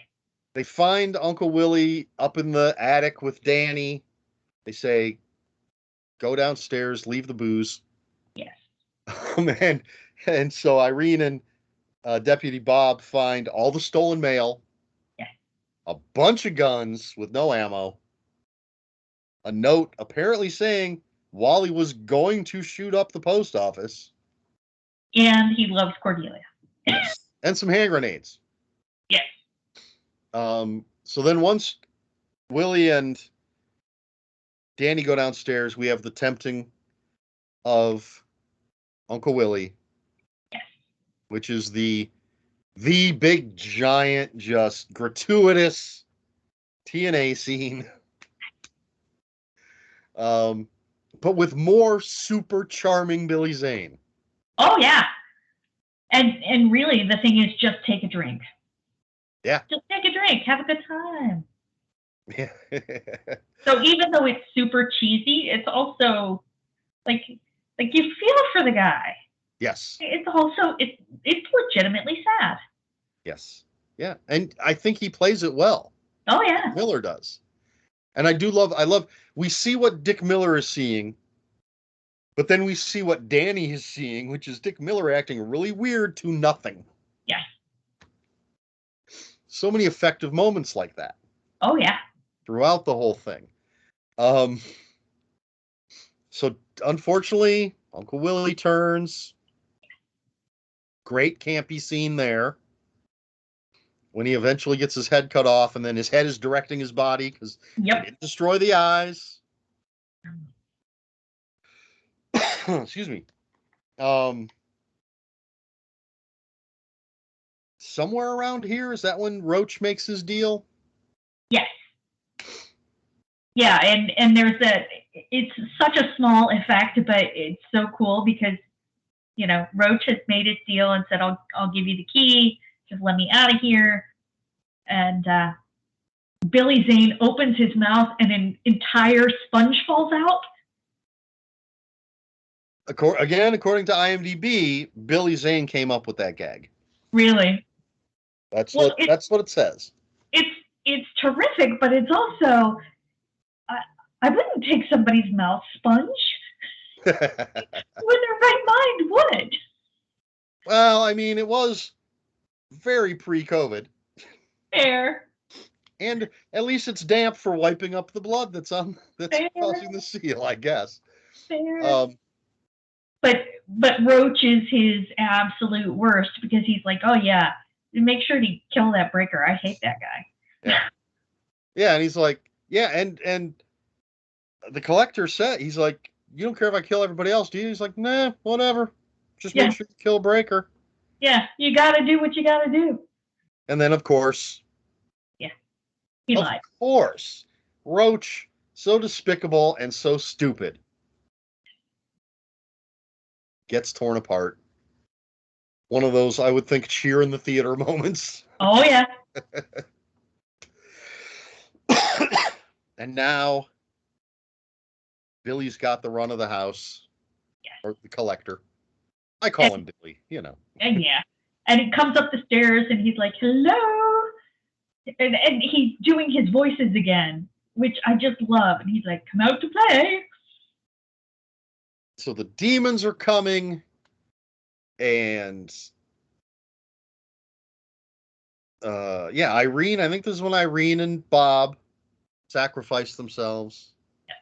Speaker 1: They find Uncle Willie up in the attic with Danny. They say, go downstairs, leave the booze.
Speaker 2: Yes.
Speaker 1: And so Irene and Deputy Bob find all the stolen mail.
Speaker 2: Yes.
Speaker 1: A bunch of guns with no ammo. A note apparently saying Wally was going to shoot up the post office.
Speaker 2: And he loves Cordelia.
Speaker 1: Yes. And some hand grenades.
Speaker 2: Yes.
Speaker 1: So then once Willie and Danny go downstairs, we have the tempting of Uncle Willie.
Speaker 2: Yes.
Speaker 1: Which is the big, giant, just gratuitous TNA scene. But with more super charming Billy Zane.
Speaker 2: Oh, yeah. And really, the thing is, just take a drink.
Speaker 1: Yeah.
Speaker 2: Just take a drink. Have a good time.
Speaker 1: Yeah.
Speaker 2: So even though it's super cheesy, it's also like you feel for the guy.
Speaker 1: Yes.
Speaker 2: It's also it's legitimately sad.
Speaker 1: Yes. Yeah. And I think he plays it well.
Speaker 2: Oh yeah.
Speaker 1: Miller does. And I love we see what Dick Miller is seeing, but then we see what Danny is seeing, which is Dick Miller acting really weird to nothing.
Speaker 2: Yes.
Speaker 1: So many effective moments like that.
Speaker 2: Oh yeah.
Speaker 1: Throughout the whole thing. So unfortunately, Uncle Willie turns. Great campy scene there. When he eventually gets his head cut off, and then his head is directing his body because he didn't destroy the eyes. Excuse me. Somewhere around here, is that when Roach makes his deal?
Speaker 2: Yes. Yeah, and there's it's such a small effect, but it's so cool because, Roach has made his deal and said, I'll give you the key. Just let me out of here. And Billy Zane opens his mouth and an entire sponge falls out.
Speaker 1: According to IMDb, Billy Zane came up with that gag.
Speaker 2: Really?
Speaker 1: That's what it says.
Speaker 2: It's terrific, but it's also, I wouldn't take somebody's mouth sponge. With their right mind would.
Speaker 1: Well, I mean, it was very pre-COVID.
Speaker 2: Fair.
Speaker 1: And at least it's damp for wiping up the blood that's causing the seal, I guess.
Speaker 2: Fair. But Roach is his absolute worst because he's like, oh yeah, make sure to kill that breaker. I hate that guy.
Speaker 1: Yeah. Yeah, and he's like, yeah, and the collector said, he's like, you don't care if I kill everybody else, do you? He's like, nah, whatever. Just make sure you kill Breaker.
Speaker 2: Yeah, you gotta do what you gotta do.
Speaker 1: And then, of course,
Speaker 2: he lied.
Speaker 1: Of course, Roach, so despicable and so stupid, gets torn apart. One of those, I would think, cheer in the theater moments.
Speaker 2: Oh, yeah.
Speaker 1: And now, Billy's got the run of the house.
Speaker 2: Yes.
Speaker 1: Or the collector. I call him Billy,
Speaker 2: And yeah. And he comes up the stairs and he's like, hello. And he's doing his voices again, which I just love. And he's like, come out to play.
Speaker 1: So the demons are coming. And Irene, I think this is when Irene and Bob sacrifice themselves. Yes.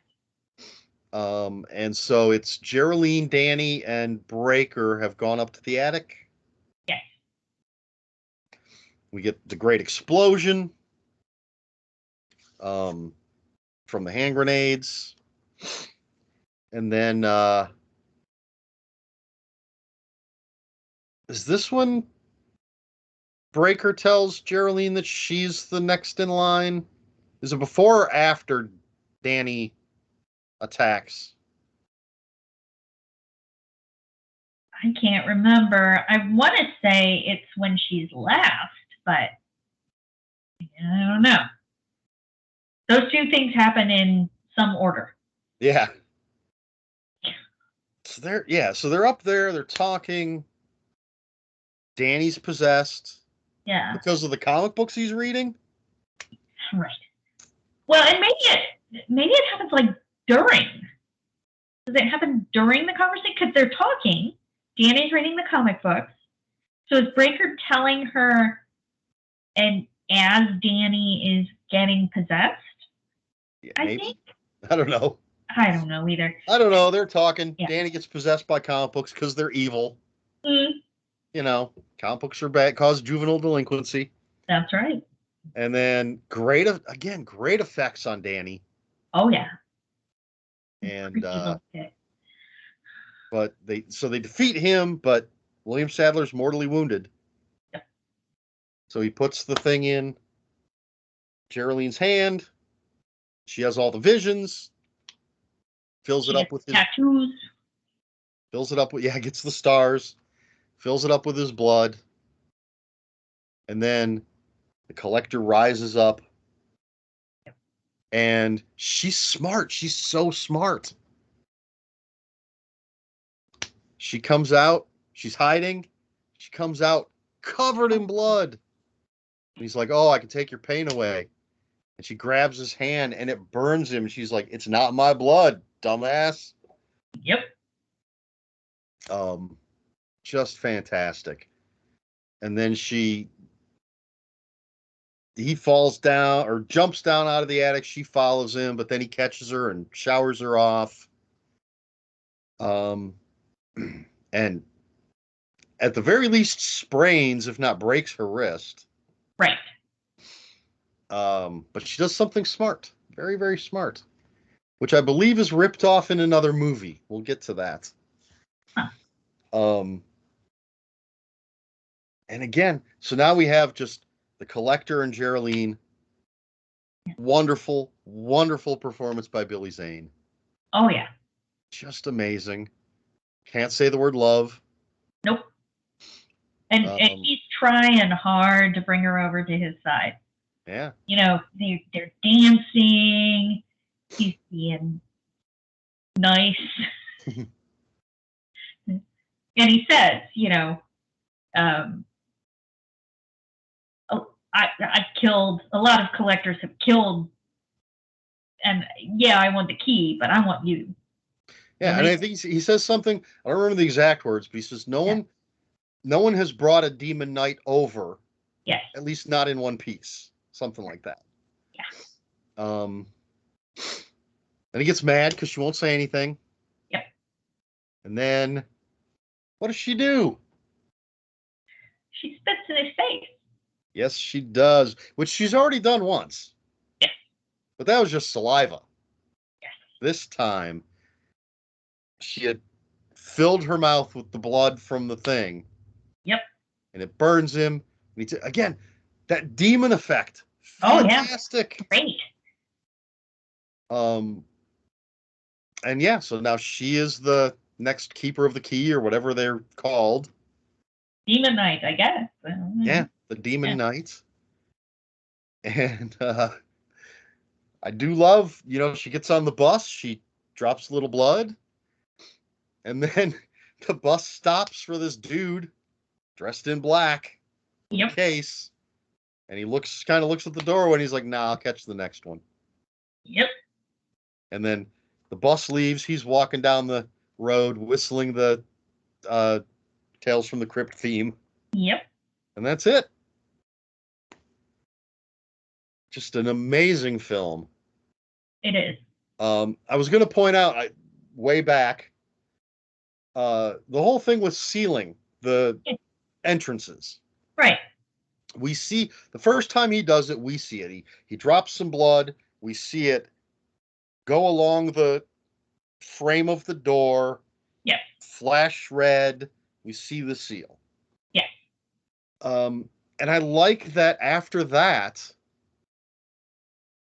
Speaker 1: And so it's Geraldine, Danny, and Breaker have gone up to the attic.
Speaker 2: Yes.
Speaker 1: We get the great explosion from the hand grenades. And then is this when Breaker tells Geraldine that she's the next in line? Is it before or after Danny attacks?
Speaker 2: I can't remember. I want to say it's when she's last, but I don't know. Those two things happen in some order.
Speaker 1: Yeah. So they're up there, they're talking. Danny's possessed.
Speaker 2: Yeah.
Speaker 1: Because of the comic books he's reading?
Speaker 2: Right. Well, and maybe it happens like during. Does it happen during the conversation? Because they're talking. Danny's reading the comic books. So is Breaker telling her, and as Danny is getting possessed?
Speaker 1: Yeah,
Speaker 2: I
Speaker 1: maybe.
Speaker 2: think.
Speaker 1: I don't know.
Speaker 2: I don't know either.
Speaker 1: I don't know. They're talking.
Speaker 2: Yeah.
Speaker 1: Danny gets possessed by comic books because they're evil.
Speaker 2: Mm.
Speaker 1: Comic books are bad, cause juvenile delinquency.
Speaker 2: That's right.
Speaker 1: And then great effects on Danny.
Speaker 2: Oh yeah.
Speaker 1: And but they defeat him, but William Sadler's mortally wounded.
Speaker 2: Yep.
Speaker 1: So he puts the thing in Geraldine's hand. She has all the visions. Fills it up with his
Speaker 2: tattoos.
Speaker 1: Fills it up with gets the stars. Fills it up with his blood. And then the collector rises up.
Speaker 2: Yep.
Speaker 1: And she's smart. She's so smart. She comes out. She's hiding. She comes out covered in blood. And he's like, oh, I can take your pain away. And she grabs his hand and it burns him. She's like, it's not my blood, dumbass.
Speaker 2: Yep.
Speaker 1: Just fantastic. And then he falls down or jumps down out of the attic. She follows him, but then he catches her and showers her off. And at the very least sprains, if not breaks her wrist.
Speaker 2: Right.
Speaker 1: But she does something smart. Very, very smart. Which I believe is ripped off in another movie. We'll get to that. Huh. And again, so now we have just the collector and Geraldine. Wonderful, wonderful performance by Billy Zane.
Speaker 2: Oh yeah.
Speaker 1: Just amazing. Can't say the word love.
Speaker 2: Nope. And he's trying hard to bring her over to his side.
Speaker 1: Yeah.
Speaker 2: You know, they're dancing. He's being nice. And he says, you know, I've killed, a lot of collectors have killed, and yeah, I want the key, but I want you.
Speaker 1: Yeah, and I think he says something, I don't remember the exact words, but he says, no one has brought a demon knight over.
Speaker 2: Yes.
Speaker 1: At least not in one piece. Something like that.
Speaker 2: Yeah.
Speaker 1: And he gets mad because she won't say anything.
Speaker 2: Yep.
Speaker 1: And then, what does she do?
Speaker 2: She spits in his face.
Speaker 1: Yes, she does, which she's already done once.
Speaker 2: Yes.
Speaker 1: But that was just saliva.
Speaker 2: Yes.
Speaker 1: This time, she had filled her mouth with the blood from the thing.
Speaker 2: Yep.
Speaker 1: And it burns him. Again, that demon effect. Fantastic.
Speaker 2: Oh, yeah. Great.
Speaker 1: And yeah, so now she is the next keeper of the key, or whatever they're called.
Speaker 2: Demon Knight, I guess.
Speaker 1: Yeah, the Demon Knight. And I do love, she gets on the bus, she drops a little blood, and then the bus stops for this dude dressed in black with a case, and he kind of looks at the door when he's like, nah, I'll catch the next one.
Speaker 2: Yep.
Speaker 1: And then the bus leaves, he's walking down the road whistling the Tales from the Crypt theme.
Speaker 2: Yep.
Speaker 1: And that's it. Just an amazing film.
Speaker 2: It is.
Speaker 1: I was going to point out way back, the whole thing with sealing the entrances.
Speaker 2: Right.
Speaker 1: We see the first time he does it, we see it. He drops some blood. We see it go along the frame of the door.
Speaker 2: Yes.
Speaker 1: Flash red. We see the seal.
Speaker 2: Yes.
Speaker 1: And I like that after that,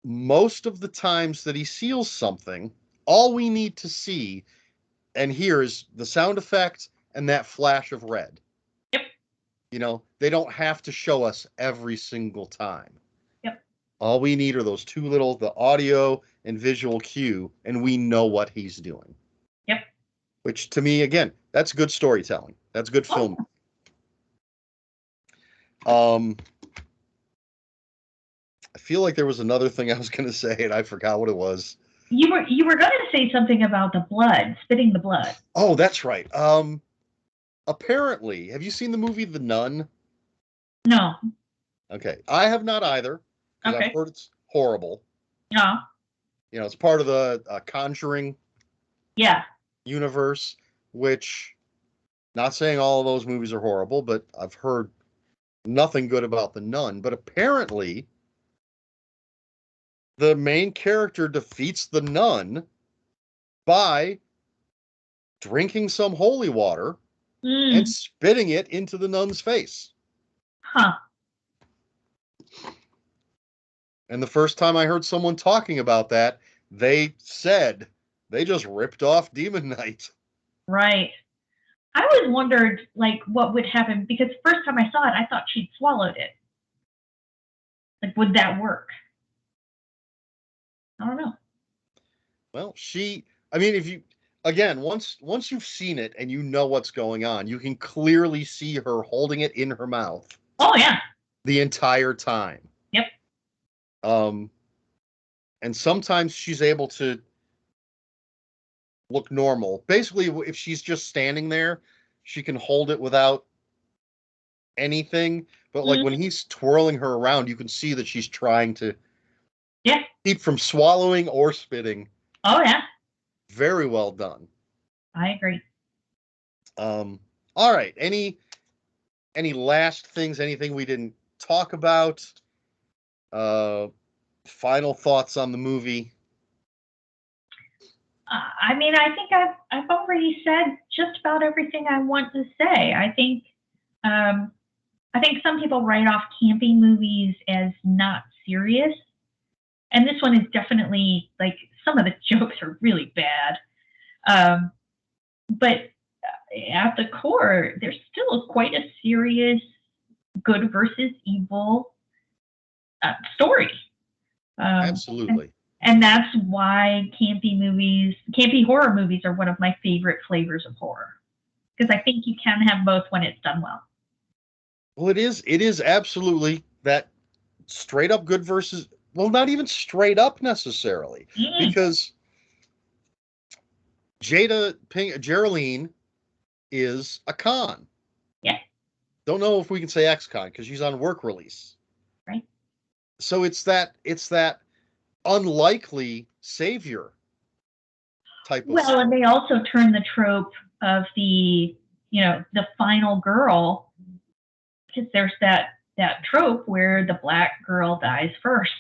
Speaker 1: most of the times that he seals something, all we need to see and hear is the sound effect and that flash of red.
Speaker 2: Yep.
Speaker 1: They don't have to show us every single time.
Speaker 2: Yep.
Speaker 1: All we need are those two little, the audio and visual cue, and we know what he's doing.
Speaker 2: Yep.
Speaker 1: Which to me, again, that's good storytelling. That's good film. I feel like there was another thing I was going to say, and I forgot what it was.
Speaker 2: You were going to say something about the blood, spitting the blood.
Speaker 1: Oh, that's right. Apparently, have you seen the movie The Nun?
Speaker 2: No.
Speaker 1: Okay, I have not either. Because I've heard it's horrible.
Speaker 2: No.
Speaker 1: It's part of the Conjuring.
Speaker 2: Yeah.
Speaker 1: Universe, which, not saying all of those movies are horrible, but I've heard nothing good about The Nun. But apparently, the main character defeats the nun by drinking some holy water and spitting it into the nun's face.
Speaker 2: Huh.
Speaker 1: And the first time I heard someone talking about that, they said they just ripped off Demon Knight.
Speaker 2: Right. I always wondered, what would happen, because the first time I saw it, I thought she'd swallowed it. Would that work? I don't know.
Speaker 1: Well, if you, again, once you've seen it and you know what's going on, you can clearly see her holding it in her mouth.
Speaker 2: Oh, yeah.
Speaker 1: The entire time.
Speaker 2: Yep.
Speaker 1: And sometimes she's able to look normal. Basically, if she's just standing there, she can hold it without anything. But when he's twirling her around, you can see that she's trying to keep from swallowing or spitting.
Speaker 2: Oh, yeah.
Speaker 1: Very well done.
Speaker 2: I agree.
Speaker 1: All right. Any last things, anything we didn't talk about? Final thoughts on the movie?
Speaker 2: I think I've already said just about everything I want to say. I think some people write off camping movies as not serious, and this one is definitely some of the jokes are really bad. But at the core, there's still quite a serious good versus evil story.
Speaker 1: Absolutely.
Speaker 2: And that's why campy horror movies are one of my favorite flavors of horror. Because I think you can have both when it's done well.
Speaker 1: Well, it is absolutely that straight up good versus, well, not even straight up necessarily, because Geraldine is a con.
Speaker 2: Yeah.
Speaker 1: Don't know if we can say ex-con because she's on work release.
Speaker 2: Right.
Speaker 1: So it's that unlikely savior type of
Speaker 2: Well, and they also turn the trope of the final girl, because there's that trope where the black girl dies first.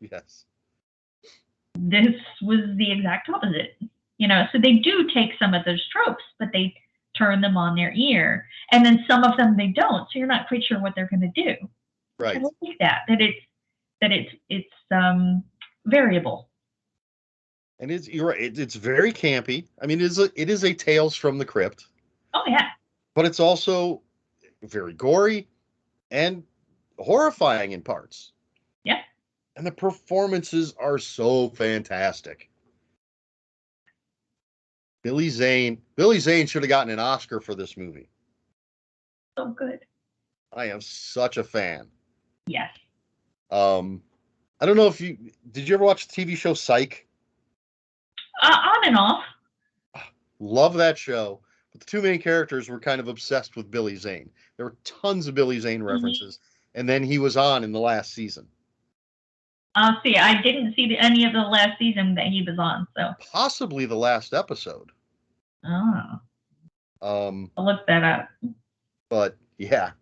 Speaker 1: Yes.
Speaker 2: This was the exact opposite. So they do take some of those tropes, but they turn them on their ear. And then some of them they don't, so you're not quite sure what they're going to do.
Speaker 1: Right.
Speaker 2: I like that it's variable.
Speaker 1: And you're right, it's very campy. I mean, it is a Tales from the Crypt.
Speaker 2: Oh yeah.
Speaker 1: But it's also very gory and horrifying in parts.
Speaker 2: Yeah.
Speaker 1: And the performances are so fantastic. Billy Zane should have gotten an Oscar for this movie.
Speaker 2: So good.
Speaker 1: I am such a fan.
Speaker 2: Yes.
Speaker 1: I don't know if did you ever watch the TV show Psych?
Speaker 2: On and off.
Speaker 1: Love that show. But the two main characters were kind of obsessed with Billy Zane. There were tons of Billy Zane references. And then he was on in the last season.
Speaker 2: See, I didn't see any of the last season that he was on, so.
Speaker 1: Possibly the last episode.
Speaker 2: Oh.
Speaker 1: I'll
Speaker 2: look that up.
Speaker 1: But yeah,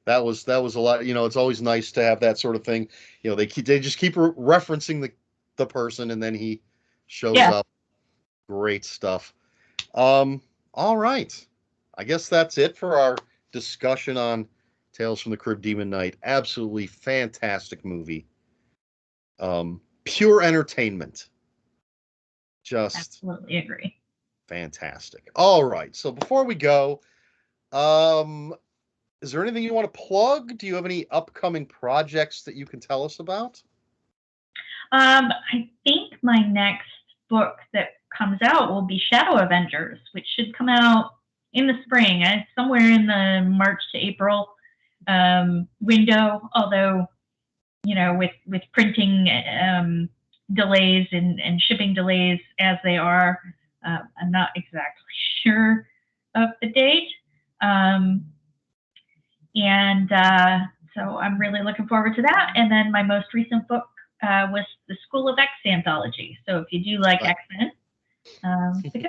Speaker 1: that was a lot. It's always nice to have that sort of thing. They just keep referencing the person, and then he shows up. Great stuff. All right. I guess that's it for our discussion on Tales from the Crypt Demon Knight. Absolutely fantastic movie. Pure entertainment. Just
Speaker 2: absolutely agree.
Speaker 1: Fantastic. All right. So before we go, is there anything you want to plug? Do you have any upcoming projects that you can tell us about?
Speaker 2: I think my next book that comes out will be Shadow Avengers, which should come out in the spring, somewhere in the March to April window. Although, with printing delays and shipping delays as they are, I'm not exactly sure of the date. So I'm really looking forward to that. And then my most recent book was the School of X anthology. So if you do like X-Men, pick it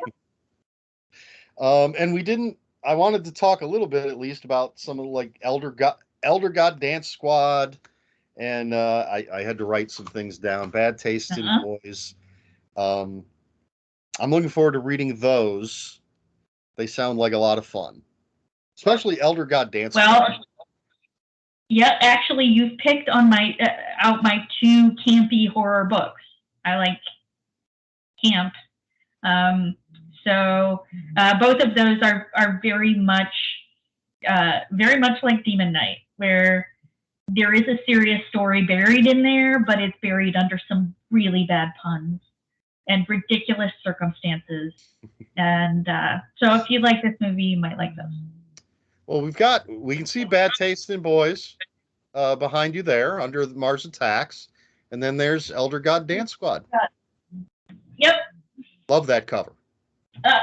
Speaker 1: up. And I wanted to talk a little bit at least about some of like Elder God Dance Squad. And I had to write some things down. Bad Taste in Boys. I'm looking forward to reading those. They sound like a lot of fun. Especially Elder God Dance Squad.
Speaker 2: Yeah, actually, you've picked on out my two campy horror books. I like camp, so both of those are very much like Demon Knight, where there is a serious story buried in there, but it's buried under some really bad puns and ridiculous circumstances. And so, if you like this movie, you might like those.
Speaker 1: Well, we can see Bad Taste in Boys behind you there under Mars Attacks. And then there's Elder God Dance Squad.
Speaker 2: Yep.
Speaker 1: Love that cover.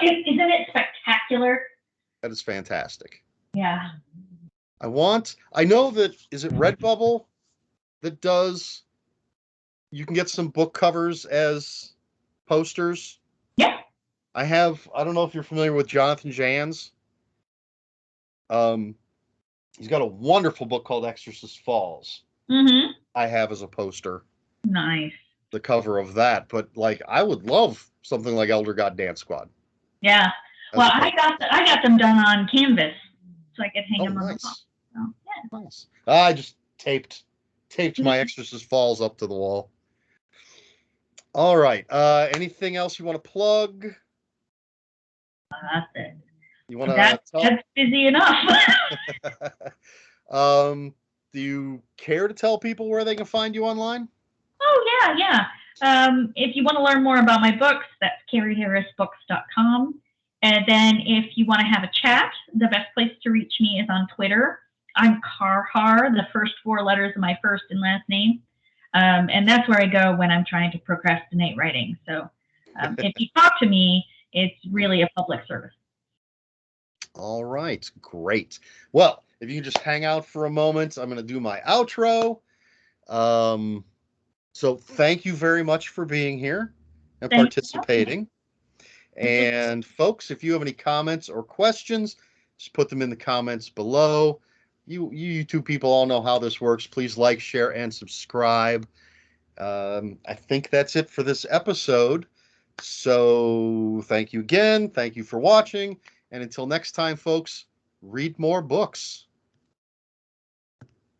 Speaker 2: Isn't it spectacular?
Speaker 1: That is fantastic.
Speaker 2: Yeah.
Speaker 1: I know that, is it Redbubble that does, you can get some book covers as posters?
Speaker 2: Yeah.
Speaker 1: I don't know if you're familiar with Jonathan Jans. He's got a wonderful book called Exorcist Falls.
Speaker 2: Mm-hmm.
Speaker 1: I have as a poster.
Speaker 2: Nice.
Speaker 1: The cover of that, but I would love something like Elder God Dance Squad.
Speaker 2: Yeah. Well, I got them done on canvas, so I could hang them on the wall. So,
Speaker 1: yeah. Nice. I just taped my Exorcist Falls up to the wall. All right. Anything else you want to plug?
Speaker 2: That's it.
Speaker 1: You want to tell?
Speaker 2: That's busy enough.
Speaker 1: Do you care to tell people where they can find you online?
Speaker 2: Oh, yeah. If you want to learn more about my books, that's carrieharrisbooks.com. And then if you want to have a chat, the best place to reach me is on Twitter. I'm Carhar, the first four letters of my first and last name. And that's where I go when I'm trying to procrastinate writing. So if you talk to me, it's really a public service.
Speaker 1: All right, great. Well, if you can just hang out for a moment, I'm going to do my outro. So thank you very much for being here and participating. And folks, if you have any comments or questions, just put them in the comments below. You two people all know how this works. Please like, share, and subscribe. I think that's it for this episode. So thank you again. Thank you for watching. And until next time, folks, read more books.